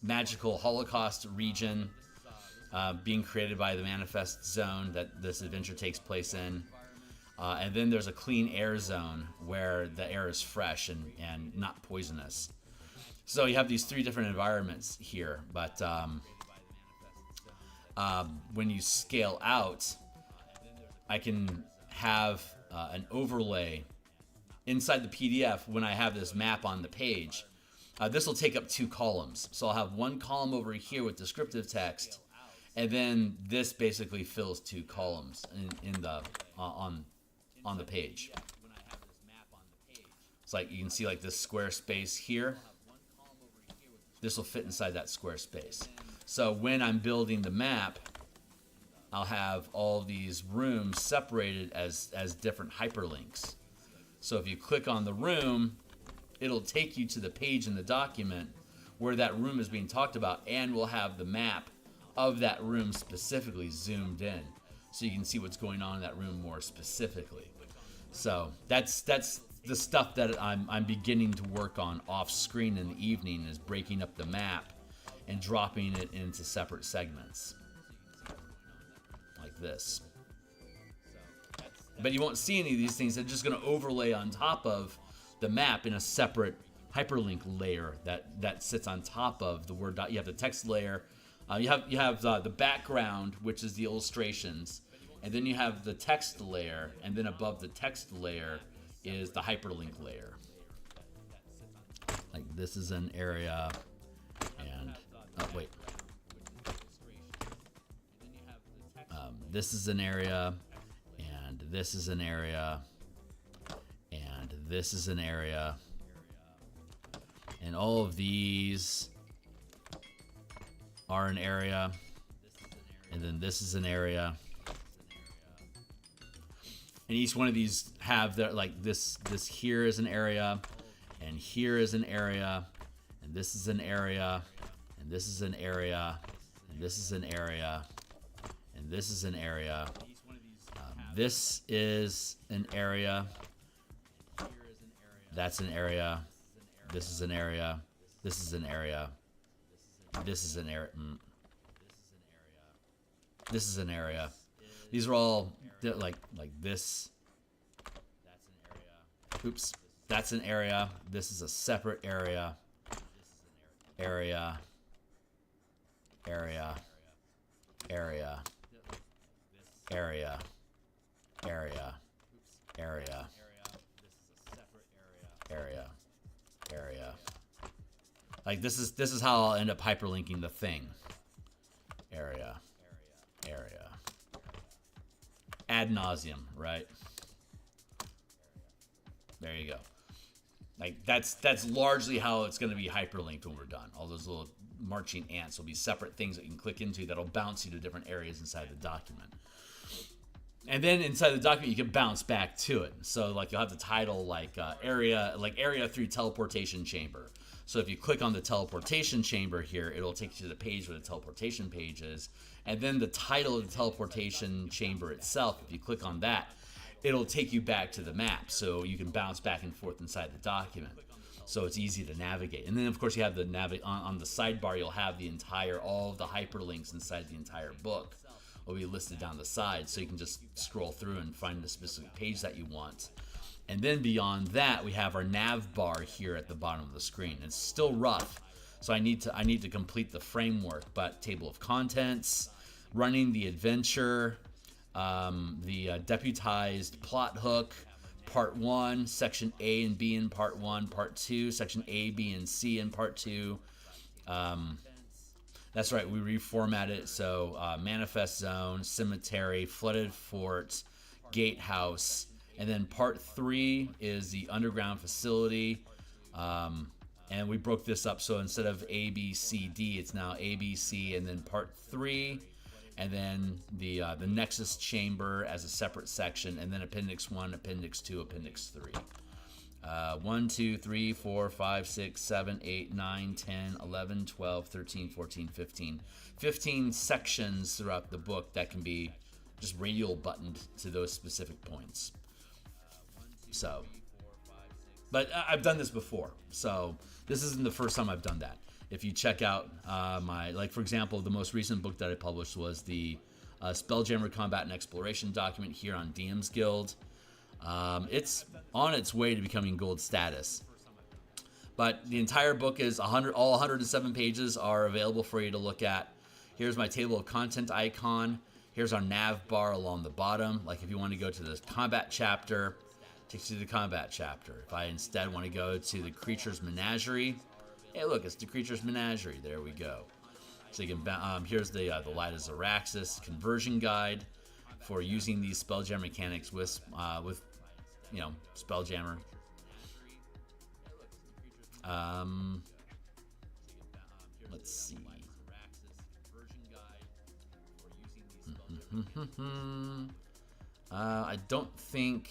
magical Holocaust region being created by the Manifest Zone that this adventure takes place in. And then there's a clean air zone where the air is fresh and not poisonous. So you have these three different environments here, but when you scale out, I can have an overlay inside the PDF when I have this map on the page. This will take up 2 columns. So I'll have one column over here with descriptive text, and then this basically fills 2 columns on the page. It's like you can see like this square space here. This will fit inside that square space. So when I'm building the map, I'll have all these rooms separated as different hyperlinks. So if you click on the room, it'll take you to the page in the document where that room is being talked about, and we'll have the map of that room specifically zoomed in, so you can see what's going on in that room more specifically. So that's the stuff that I'm beginning to work on off screen in the evening, is breaking up the map and dropping it into separate segments like this. But you won't see any of these things. They're just going to overlay on top of the map in a separate hyperlink layer that sits on top of the Word. You have the text layer. You have the background, which is the illustrations, and then you have the text layer, and then above the text layer is the hyperlink layer. Like this is an area, and this is an area, and this is an area, and this is an area, and all of these are an area, and then this is an area, and each one of these have their, like this here is an area, and here is an area, and this is an area, and this is an area, and this is an area, and this is an area. This is an area. That's an area. This is an area. This is an area. This is an area. This is an area. These are all like this. Oops. That's an area. This is a separate area. Area. Area. Area. Area. Area. Area. Area. Area. Like this is how I'll end up hyperlinking the thing. Area. Area. Ad nauseum, right? There you go. Like that's largely how it's going to be hyperlinked when we're done. All those little marching ants will be separate things that you can click into that'll bounce you to different areas inside the document. And then inside the document, you can bounce back to it. So like you'll have the title like area 3 teleportation chamber. So if you click on the teleportation chamber here, it'll take you to the page where the teleportation page is. And then the title of the teleportation chamber itself, if you click on that, it'll take you back to the map. So you can bounce back and forth inside the document. So it's easy to navigate. And then of course you have the on the sidebar, you'll have all of the hyperlinks inside the entire book will be listed down the side. So you can just scroll through and find the specific page that you want. And then beyond that, we have our nav bar here at the bottom of the screen. It's still rough, so I need to complete the framework. But table of contents, running the adventure, the deputized plot hook, part 1, section A and B in part 1, part 2, section A, B, and C in part 2. That's right, we reformat it. So manifest zone, cemetery, flooded fort, gatehouse. And then part 3 is the underground facility. And we broke this up. So instead of A, B, C, D, it's now A, B, C, and then part 3. And then the Nexus chamber as a separate section. And then Appendix 1, Appendix 2, Appendix 3. 1, 2, 3, 4, 5, 6, 7, 8, 9, 10, 11, 12, 13, 14, 15. 15 sections throughout the book that can be just radial buttoned to those specific points. So, but I've done this before, so this isn't the first time I've done that. If you check out for example, the most recent book that I published was the Spelljammer Combat and Exploration document here on DMsGuild. It's on its way to becoming gold status. But the entire book is all 107 pages are available for you to look at. Here's my table of content icon. Here's our nav bar along the bottom. Like if you want to go to the combat chapter, takes you to the combat chapter. If I instead want to go to the creatures menagerie, hey look, it's the creatures menagerie. There we go. So you can here's the Light of Zaraxis conversion guide for using these Spelljammer mechanics with Spelljammer. Let's see. I don't think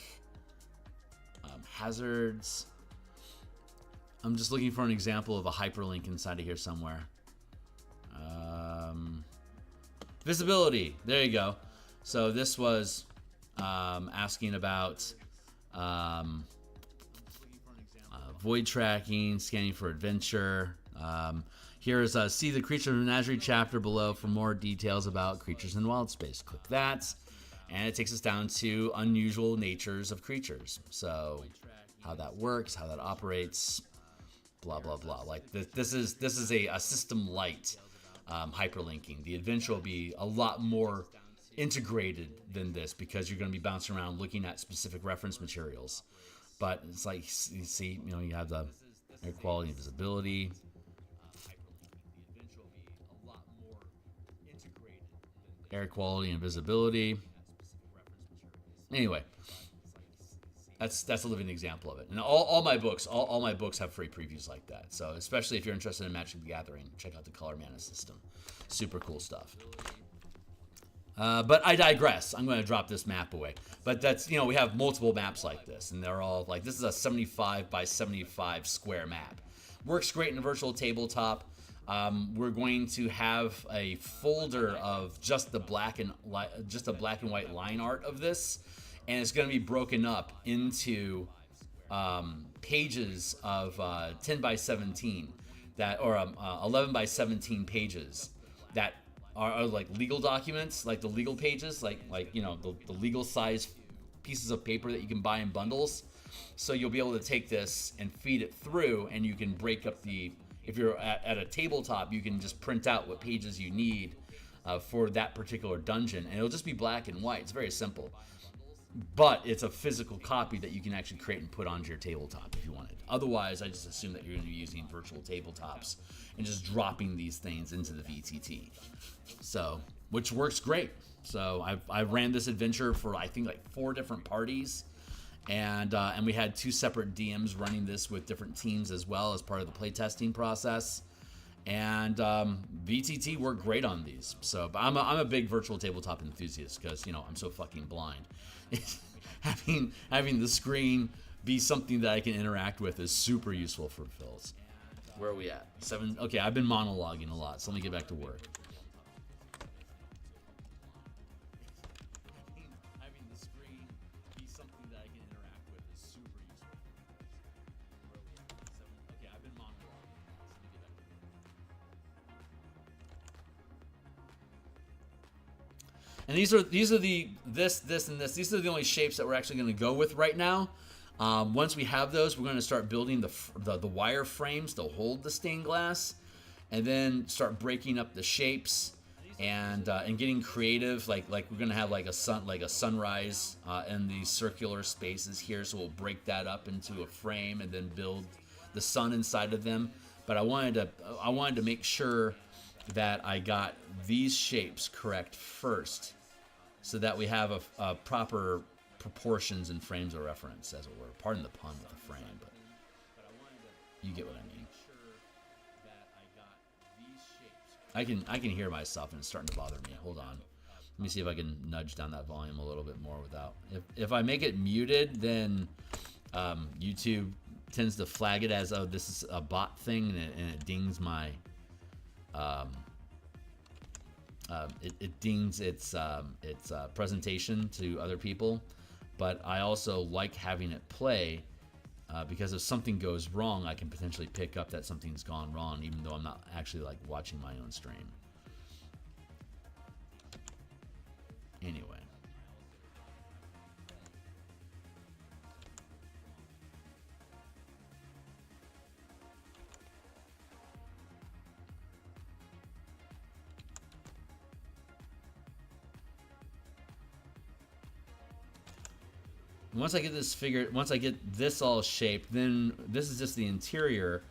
hazards. I'm just looking for an example of a hyperlink inside of here somewhere. Visibility. There you go. So this was asking about void tracking, scanning for adventure. Here's see the Creature Menagerie chapter below for more details about creatures in wild space. Click that, and it takes us down to unusual natures of creatures. So how that works, how that operates, blah blah blah. Like this is a system light hyperlinking. The adventure will be a lot more integrated than this because you're going to be bouncing around looking at specific reference materials. But it's like you see, you have the air quality and visibility. Air quality and visibility. Anyway, that's a living example of it. And all my books have free previews like that. So especially if you're interested in Magic the Gathering, check out the Color Mana system. Super cool stuff. But I digress. I'm going to drop this map away. But that's, we have multiple maps like this, and they're all like, this is a 75 by 75 square map. Works great in a virtual tabletop. We're going to have a folder of just the black and white line art of this, and it's going to be broken up into pages of 10 by 17 or 11 by 17 pages that are like legal documents, like the legal pages, like you know, the legal size pieces of paper that you can buy in bundles. So you'll be able to take this and feed it through, and you can break up the, if you're at a tabletop, you can just print out what pages you need for that particular dungeon, and it'll just be black and white. It's very simple. But it's a physical copy that you can actually create and put onto your tabletop if you wanted. Otherwise, I just assume that you're going to be using virtual tabletops and just dropping these things into the VTT. So, which works great. So I ran this adventure for I think like 4 different parties, and we had 2 separate DMs running this with different teams as well as part of the playtesting process. And VTT worked great on these. So, but I'm a big virtual tabletop enthusiast because, you know, I'm so fucking blind. having the screen be something that I can interact with is super useful for fills. Where are we at? 7. Okay, I've been monologuing a lot, so let me get back to work. Having the screen be something that I can interact with is super useful. Where are we at? 7. Okay, I've been monologuing a lot, so let me get back to work. And these are the this and this. These are the only shapes that we're actually going to go with right now. Once we have those, we're going to start building the wire frames to hold the stained glass, and then start breaking up the shapes and getting creative. Like we're going to have like a sunrise in these circular spaces here, so we'll break that up into a frame and then build the sun inside of them. But I wanted to make sure that I got these shapes correct first, so that we have a proper proportions and frames of reference, as it were. Pardon the pun with the frame, but you get what I mean. I can hear myself, and it's starting to bother me. Hold on. Let me see if I can nudge down that volume a little bit more without. If I make it muted, then YouTube tends to flag it as, oh, this is a bot thing, and it dings my. It dings its presentation to other people, but I also like having it play because if something goes wrong, I can potentially pick up that something's gone wrong, even though I'm not actually like watching my own stream. Anyway. Once I get this figured, once I get this all shaped, then this is just the interior.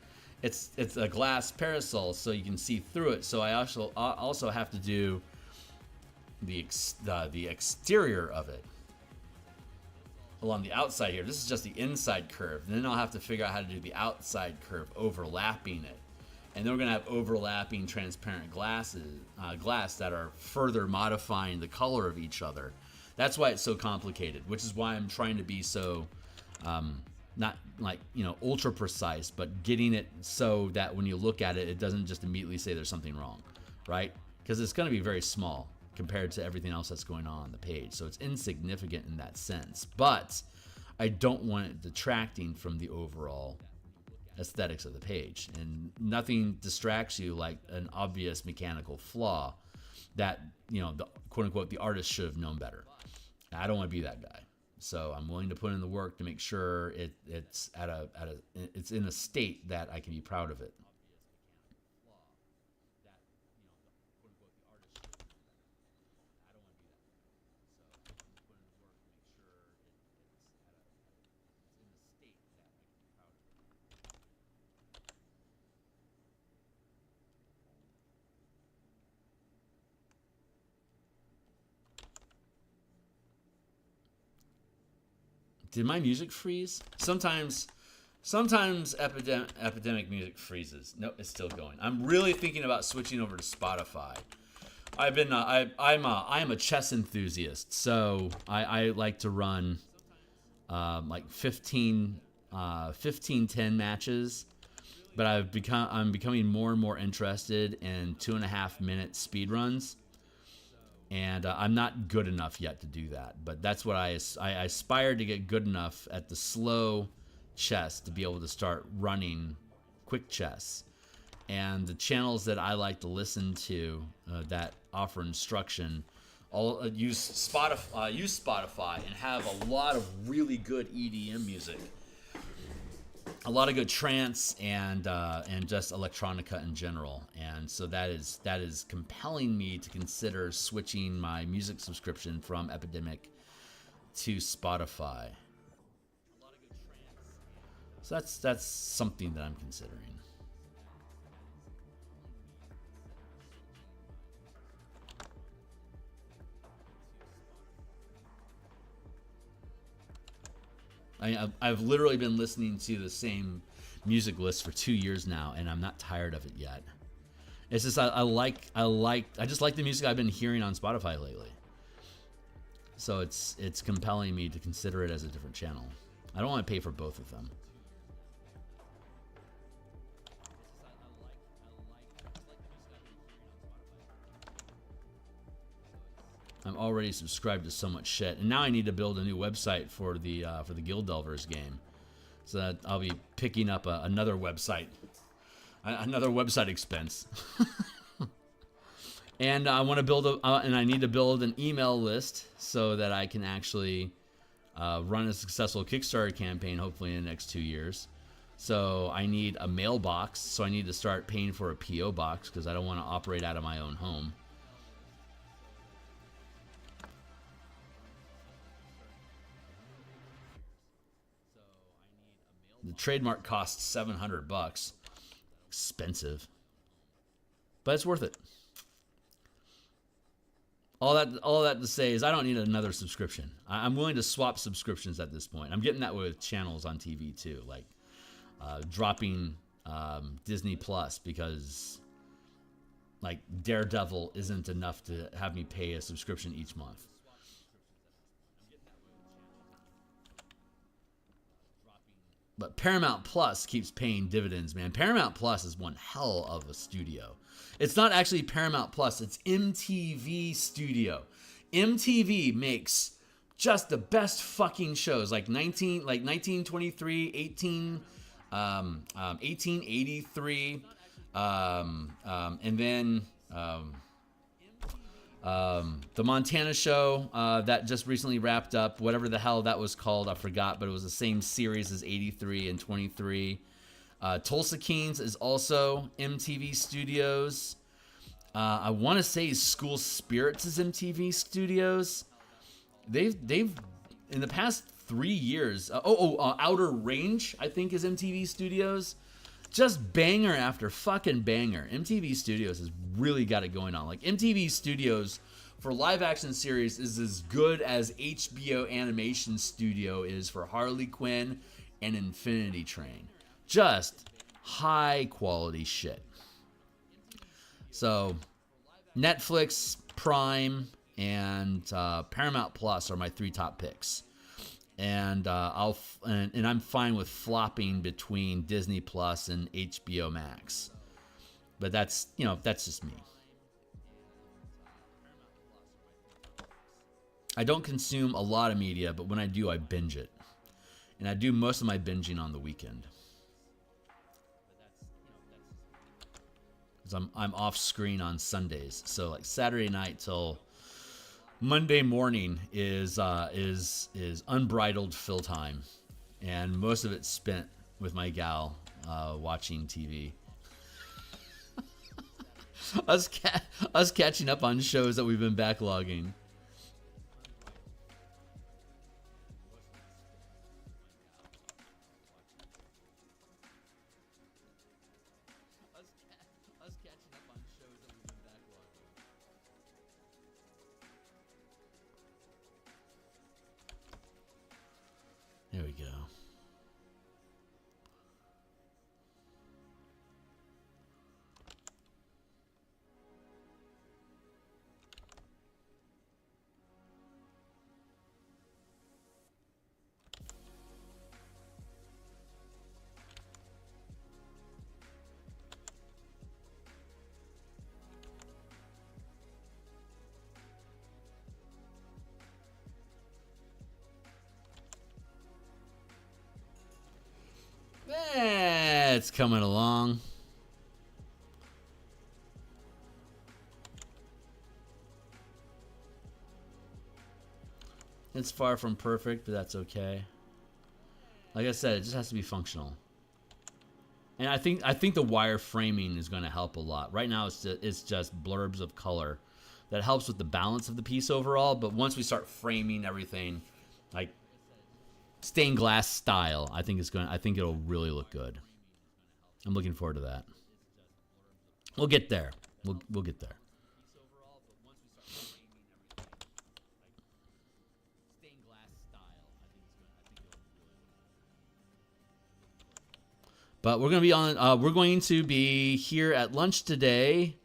It's a glass parasol, so you can see through it. So I also have to do the exterior of it along the outside here. This is just the inside curve. And then I'll have to figure out how to do the outside curve, overlapping it. And then we're gonna have overlapping transparent glass that are further modifying the color of each other. That's why it's so complicated, which is why I'm trying to be so, not like, you know, ultra precise, but getting it so that when you look at it, it doesn't just immediately say there's something wrong, right? Because it's going to be very small compared to everything else that's going on the page. So it's insignificant in that sense, but I don't want it detracting from the overall aesthetics of the page. And nothing distracts you like an obvious mechanical flaw that, you know, the quote unquote, the artist should have known better. I don't want to be that guy, so I'm willing to put in the work to make sure it's it's in a state that I can be proud of it. Did my music freeze? Sometimes epidemic music freezes. No, it's still going. I'm really thinking about switching over to Spotify. I've been I am a chess enthusiast, so I like to run like 15-10 matches, but I'm becoming more and more interested in 2.5 minute speed runs. And I'm not good enough yet to do that, but that's what I aspire to get good enough at the slow chess to be able to start running quick chess. And the channels that I like to listen to that offer instruction all use Spotify and have a lot of really good EDM music, a lot of good trance and just electronica in general. And so that is compelling me to consider switching my music subscription from Epidemic to Spotify. So that's something that I'm considering. I've literally been listening to the same music list for 2 years now, and I'm not tired of it yet. It's just I just like the music I've been hearing on Spotify lately. So it's compelling me to consider it as a different channel. I don't want to pay for both of them. I'm already subscribed to so much shit, and now I need to build a new website for the Guild Delvers game, so that I'll be picking up another website expense. And I want to build and I need to build an email list so that I can actually run a successful Kickstarter campaign, hopefully in the next 2 years. So I need a mailbox, so I need to start paying for a PO box because I don't want to operate out of my own home. The trademark costs $700. Expensive. But it's worth it. All that to say is I don't need another subscription. I'm willing to swap subscriptions at this point. I'm getting that with channels on TV too, like dropping Disney Plus because like Daredevil isn't enough to have me pay a subscription each month. But Paramount Plus keeps paying dividends, man. Paramount Plus is one hell of a studio. It's not actually Paramount Plus, it's MTV Studio. MTV makes just the best fucking shows, like 1923, 1883, and then the Montana show that just recently wrapped up, whatever the hell that was called, I forgot, but it was the same series as 83 and 23. Tulsa Kings is also MTV Studios. I want to say School Spirits is MTV Studios. They've in the past 3 years. Outer Range I think is MTV Studios. Just banger after fucking banger. MTV Studios has really got it going on. Like MTV Studios for live action series is as good as HBO Animation Studio is for Harley Quinn and Infinity Train. Just high quality shit. So Netflix, Prime, and Paramount Plus are my 3 top picks. And I'm fine with flopping between Disney Plus and HBO Max. But that's just me. I don't consume a lot of media, but when I do, I binge it. And I do most of my binging on the weekend. Because I'm off screen on Sundays. So like Saturday night till Monday morning is unbridled fill time, and most of it's spent with my gal watching TV. us catching up on shows that we've been backlogging. There we go. It's coming along. It's far from perfect, but that's okay. Like I said, it just has to be functional. And I think the wire framing is going to help a lot. Right now, it's just blurbs of color that helps with the balance of the piece overall. But once we start framing everything, like stained glass style, I think it'll really look good. I'm looking forward to that. We'll get there. We'll get there. But we're going to be here at lunch today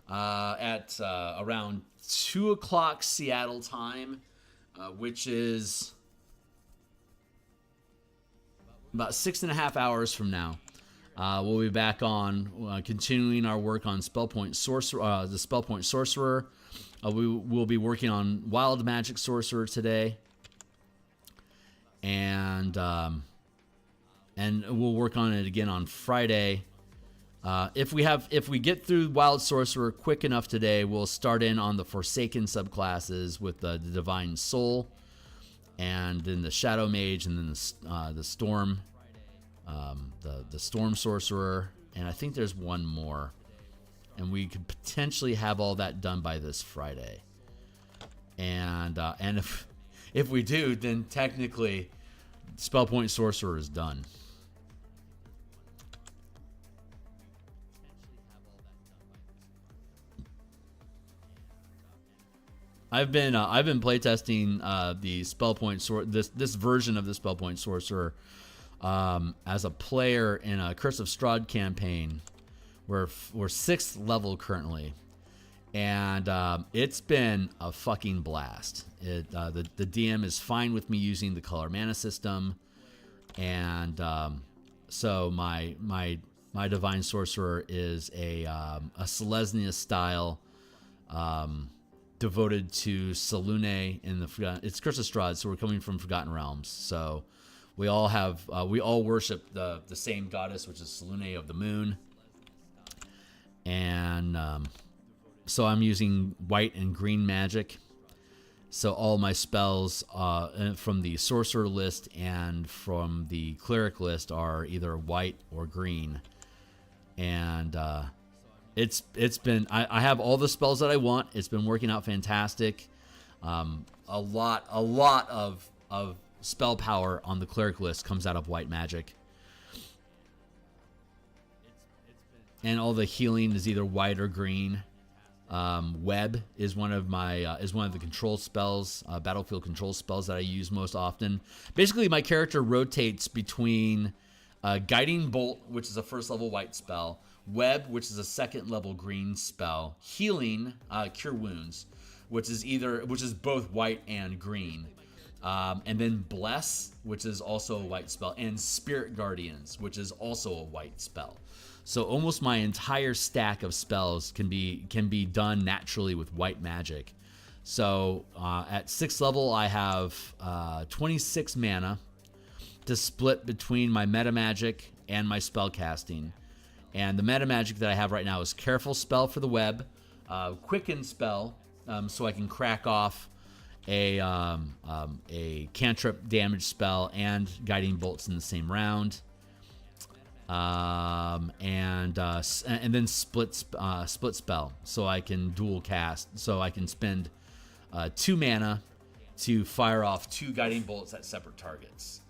at around 2 o'clock Seattle time, which is about 6.5 hours from now. We'll be back on continuing our work on the Spellpoint Sorcerer. We will be working on Wild Magic Sorcerer today, and we'll work on it again on Friday. If we get through Wild Sorcerer quick enough today, we'll start in on the Forsaken subclasses with the Divine Soul, and then the Shadow Mage, and then the Storm, the Storm Sorcerer, and I think there's one more, and we could potentially have all that done by this Friday. And if we do, then technically Spellpoint Sorcerer is done. I've been playtesting the Spellpoint this version of the Spellpoint Sorcerer as a player in a Curse of Strahd campaign. We're 6th level currently, and it's been a fucking blast. The DM is fine with me using the color mana system, and so my Divine Sorcerer is a Selesnya style. Devoted to Selûne in it's Curse of Strahd, so we're coming from Forgotten Realms. So we all worship the same goddess, which is Selûne of the Moon. And so I'm using white and green magic. So all my spells from the sorcerer list and from the cleric list are either white or green. And It's been I have all the spells that I want. It's been working out fantastic. A lot of spell power on the cleric list comes out of white magic, and all the healing is either white or green. Web is one of the control spells, battlefield control spells that I use most often. Basically, my character rotates between Guiding Bolt, which is a 1st level white spell, Web, which is a 2nd level green spell, Healing, Cure Wounds, which is both white and green, and then Bless, which is also a white spell, and Spirit Guardians, which is also a white spell. So almost my entire stack of spells can be done naturally with white magic. So at 6th level, I have 26 mana to split between my meta magic and my spell casting. And the meta magic that I have right now is Careful Spell for the Web, Quicken Spell, so I can crack off a cantrip damage spell and Guiding Bolts in the same round, and then split spell, so I can dual cast, so I can spend 2 mana to fire off 2 Guiding Bolts at separate targets.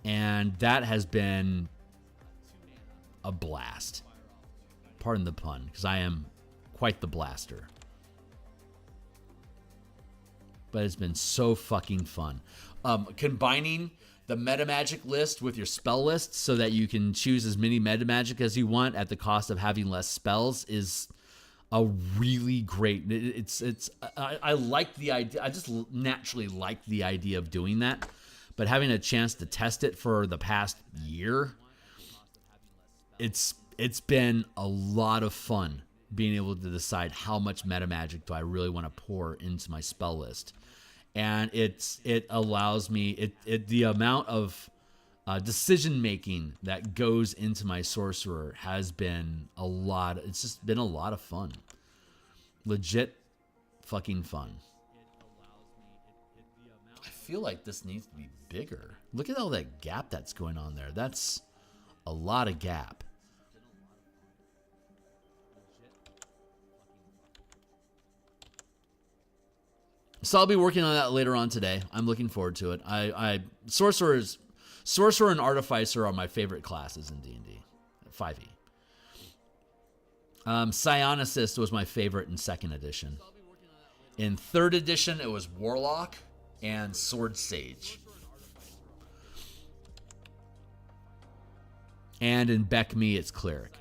And that has been a blast. Pardon the pun, because I am quite the blaster. But it's been so fucking fun. Combining the meta magic list with your spell list so that you can choose as many meta magic as you want at the cost of having less spells is a really great. I like the idea. I just naturally like the idea of doing that. But having a chance to test it for the past year, it's been a lot of fun being able to decide how much meta magic do I really want to pour into my spell list. And it allows me the amount of decision making that goes into my sorcerer has been a lot. It's just been a lot of fun. Legit fucking fun. I feel like this needs to be bigger. Look at all that gap that's going on there. That's a lot of gap. So I'll be working on that later on today. I'm looking forward to it. Sorcerer and Artificer are my favorite classes in D&D, 5e. Psionicist was my favorite in 2nd edition. In 3rd edition, it was Warlock and Sword Sage. And in Beck-Me, it's Cleric.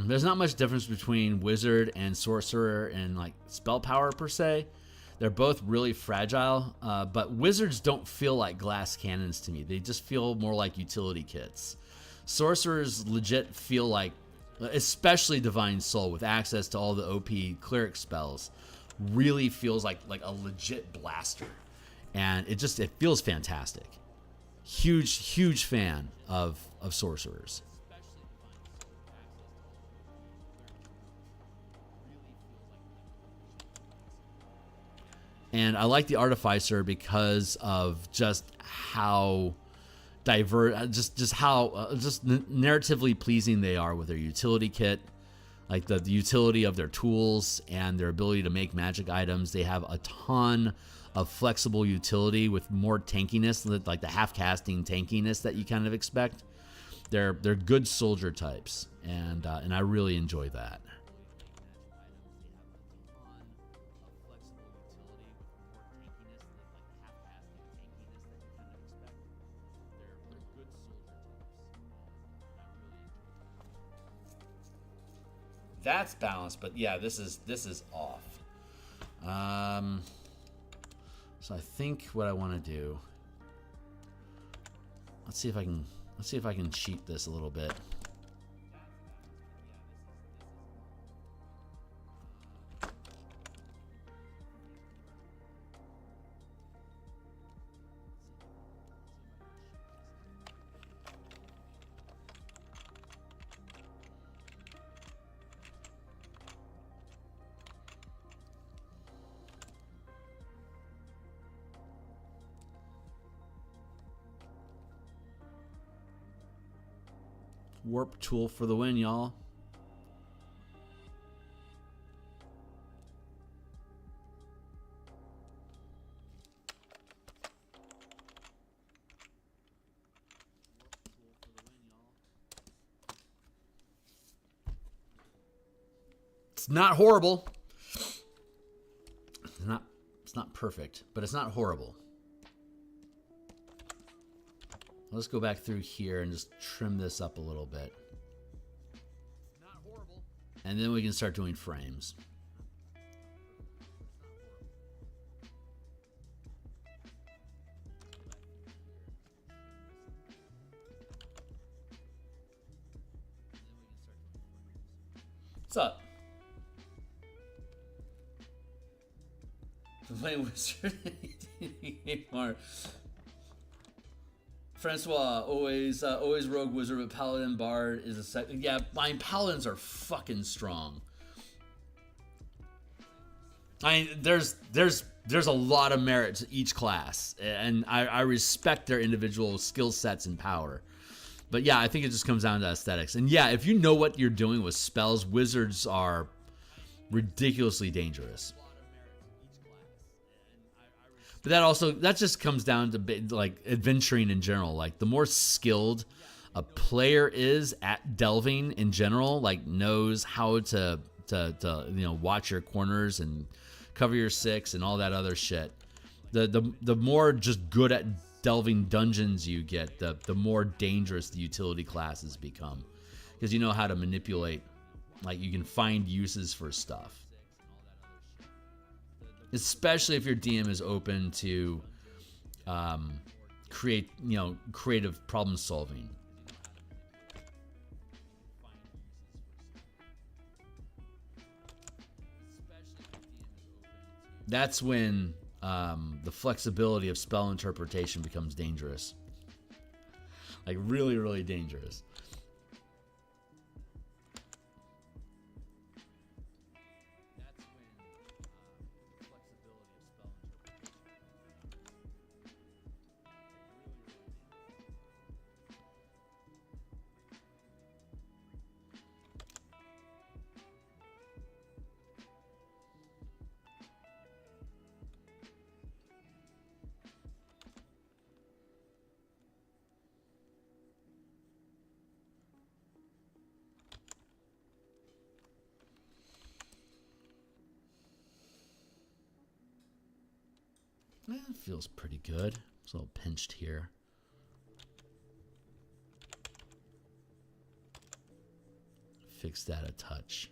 There's not much difference between wizard and sorcerer and like spell power per se. They're both really fragile, but wizards don't feel like glass cannons to me. They just feel more like utility kits. Sorcerers legit feel like, especially Divine Soul with access to all the OP cleric spells, really feels like a legit blaster, and it feels fantastic. Huge fan of sorcerers. And I like the Artificer because of just how diverse, how narratively pleasing they are with their utility kit, like the utility of their tools and their ability to make magic items. They have a ton of flexible utility with more tankiness, like the half-casting tankiness that you kind of expect. They're good soldier types, and I really enjoy that. That's balanced, but yeah, this is off. So I think what I want to do. Let's see if I can cheat this a little bit. Warp tool for the win, y'all. It's not horrible. It's not perfect, but it's not horrible. Let's go back through here and just trim this up a little bit. Not horrible. And then we can start doing frames. What's up? Playing Wizard. Francois, always rogue wizard, but paladin bard is a second. Yeah, my paladins are fucking strong. There's a lot of merit to each class, and I respect their individual skill sets and power. But yeah, I think it just comes down to aesthetics. And yeah, if you know what you're doing with spells, wizards are ridiculously dangerous. But that just comes down to like adventuring in general. Like the more skilled a player is at delving in general, like knows how to watch your corners and cover your 6 and all that other shit. The more just good at delving dungeons you get, the more dangerous the utility classes become, because you know how to manipulate. Like, you can find uses for stuff, especially if your DM is open to creative problem solving. That's when the flexibility of spell interpretation becomes dangerous. Like, really, really dangerous. It feels pretty good. It's a little pinched here. Fix that a touch.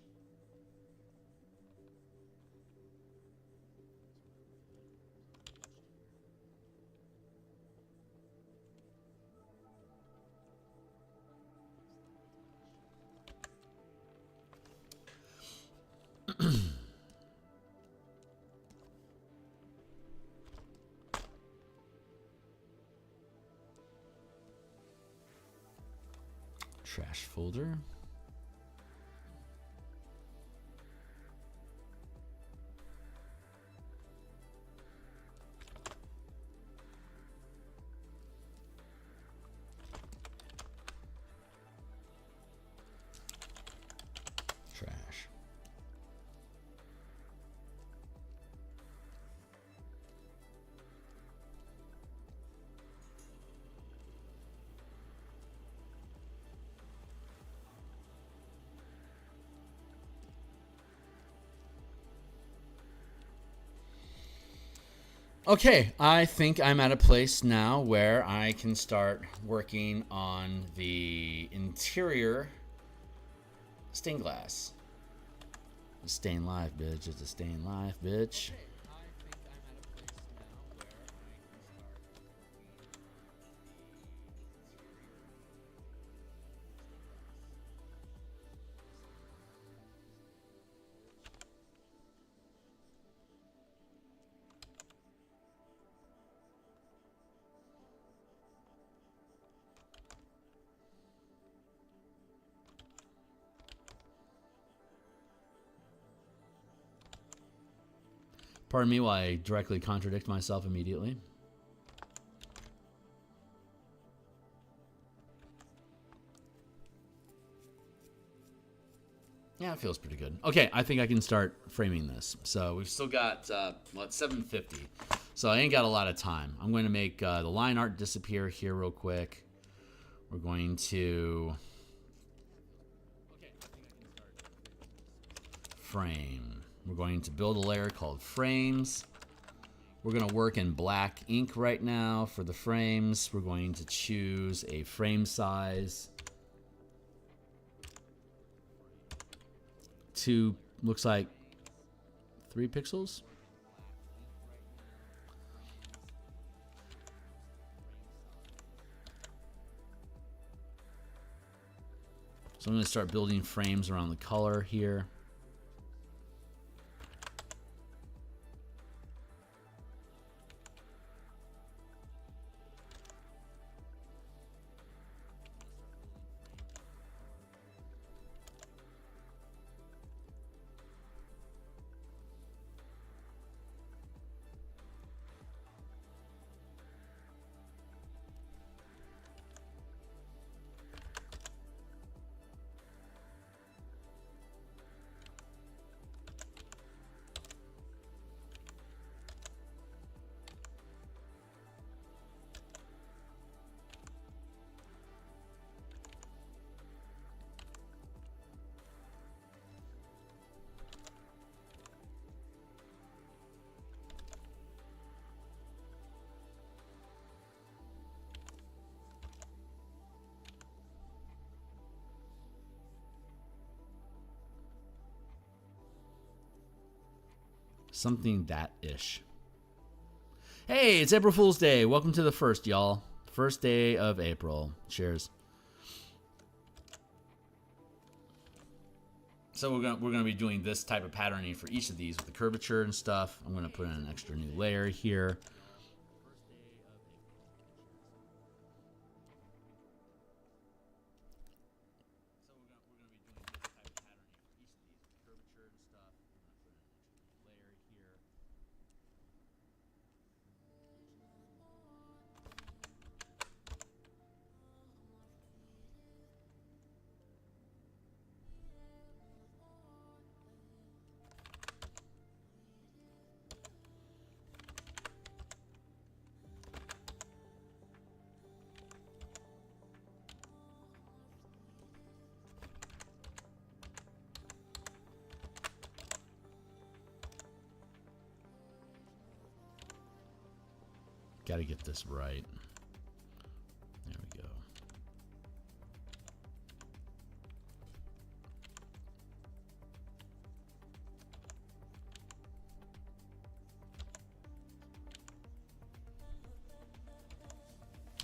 Trash folder. Trash. Okay, I think I'm at a place now where I can start working on the interior stained glass. It's stained life, bitch. It's a stained life, bitch. Pardon me while I directly contradict myself immediately. Yeah, it feels pretty good. Okay, I think I can start framing this. So we've still got, it's 7:50. So I ain't got a lot of time. I'm going to make the line art disappear here real quick. We're going to frame. We're going to build a layer called frames. We're going to work in black ink right now for the frames. We're going to choose a frame size. Looks like 3 pixels. So I'm going to start building frames around the color here. Something that-ish. Hey, it's April Fool's Day. Welcome to the first, y'all. First day of April. Cheers. So we're gonna be doing this type of patterning for each of these with the curvature and stuff. I'm gonna put in an extra new layer here. Got to get this right. There we go.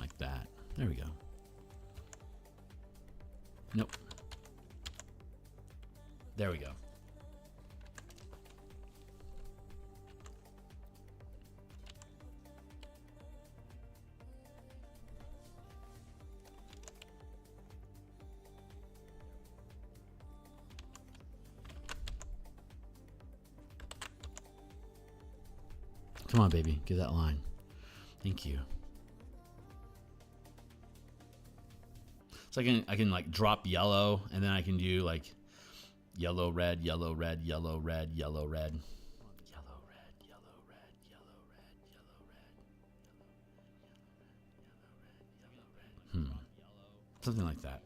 Like that. There we go. Nope. There we go. Come on, baby. Get that line. Thank you. So I can like drop yellow, and then I can do like yellow, red, yellow, red, yellow, red, yellow, red. Yellow, red, yellow, red, yellow, red, yellow, red, yellow, red. Something like that.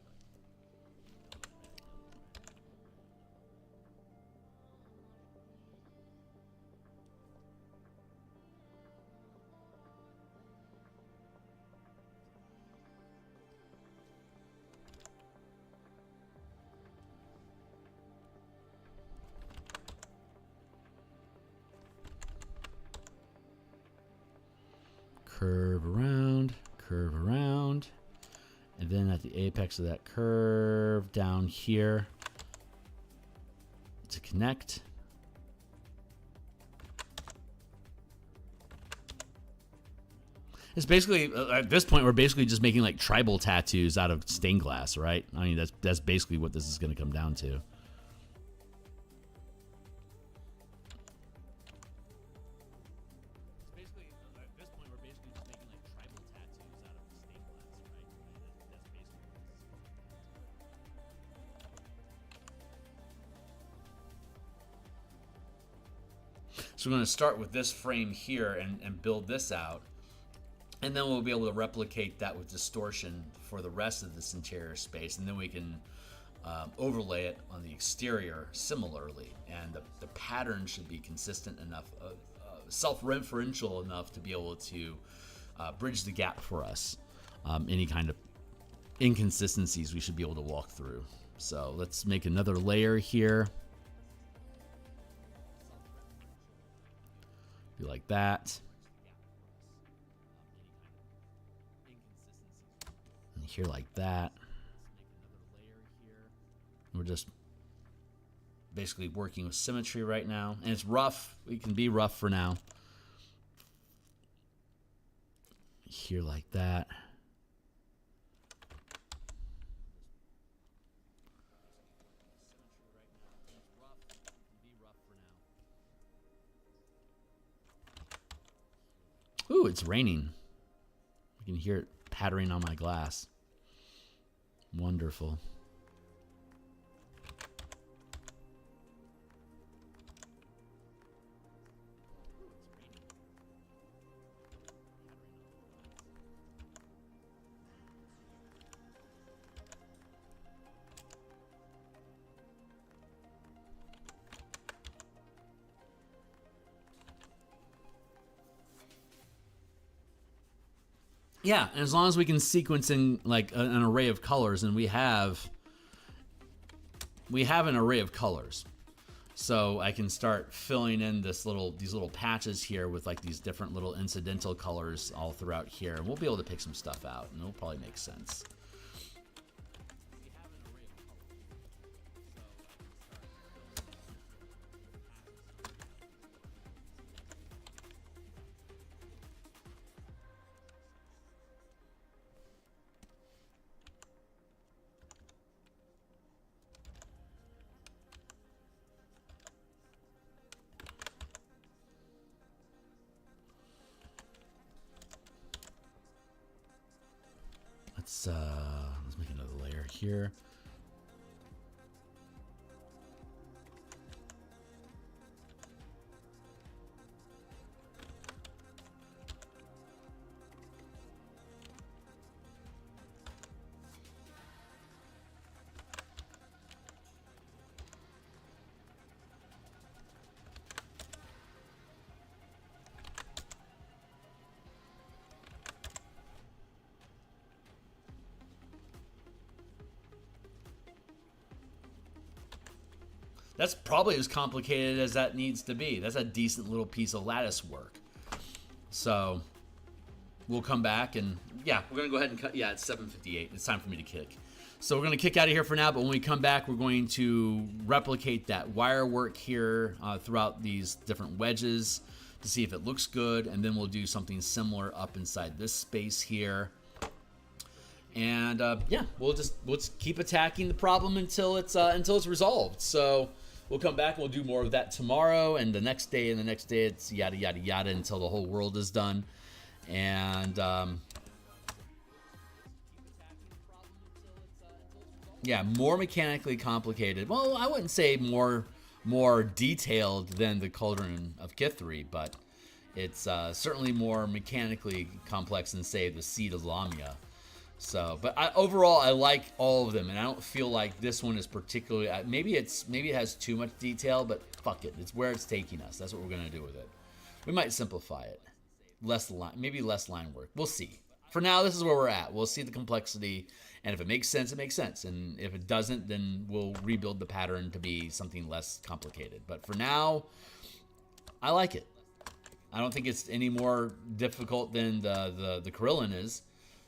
Curve around, and then at the apex of that curve down here to connect. It's basically, at this point, we're basically just making like tribal tattoos out of stained glass, right? I mean, that's basically what this is going to come down to. So we're going to start with this frame here and build this out. And then we'll be able to replicate that with distortion for the rest of this interior space. And then we can overlay it on the exterior similarly. And the pattern should be consistent enough, self-referential enough to be able to bridge the gap for us. Any kind of inconsistencies we should be able to walk through. So let's make another layer here. Be like that. And here like that. We're just basically working with symmetry right now. And it's rough. We can be rough for now. Here like that. Ooh, it's raining. You can hear it pattering on my glass. Wonderful. Yeah, and as long as we can sequence in like an array of colors, and we have an array of colors. So I can start filling in these little patches here with like these different little incidental colors all throughout here. And we'll be able to pick some stuff out, and it'll probably make sense. Let's make another layer here. That's probably as complicated as that needs to be. That's a decent little piece of lattice work. So we'll come back and yeah, we're going to go ahead and cut. Yeah, it's 7:58. It's time for me to kick. So we're going to kick out of here for now, but when we come back, we're going to replicate that wire work here throughout these different wedges to see if it looks good, and then we'll do something similar up inside this space here. And yeah, we'll just keep attacking the problem until it's resolved. So we'll come back and we'll do more of that tomorrow and the next day, and the next day it's yada yada yada until the whole world is done. And yeah, more mechanically complicated. Well, I wouldn't say more detailed than the Cauldron of Kithri, but it's certainly more mechanically complex than, say, the Seed of Lamia. So, but overall, I like all of them, and I don't feel like this one is particularly. Maybe it has too much detail, but fuck it, it's where it's taking us. That's what we're gonna do with it. We might simplify it, maybe less line work. We'll see. For now, this is where we're at. We'll see the complexity, and if it makes sense, it makes sense, and if it doesn't, then we'll rebuild the pattern to be something less complicated. But for now, I like it. I don't think it's any more difficult than the Krillin is.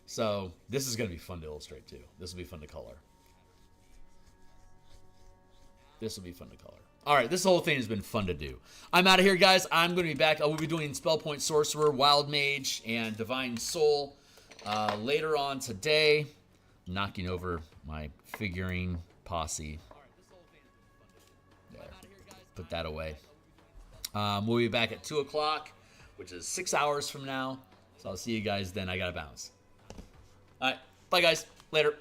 So this is going to be fun to illustrate too. This will be fun to color. All right, this whole thing has been fun to do. I'm out of here, guys. I'm going to be back. I will be doing Spell Point Sorcerer, Wild Mage, and Divine Soul later on today. Knocking over my figurine posse. There. Put that away. We'll be back at 2 o'clock, which is 6 hours from now. So I'll see you guys then. I got to bounce. All right. Bye, guys. Later.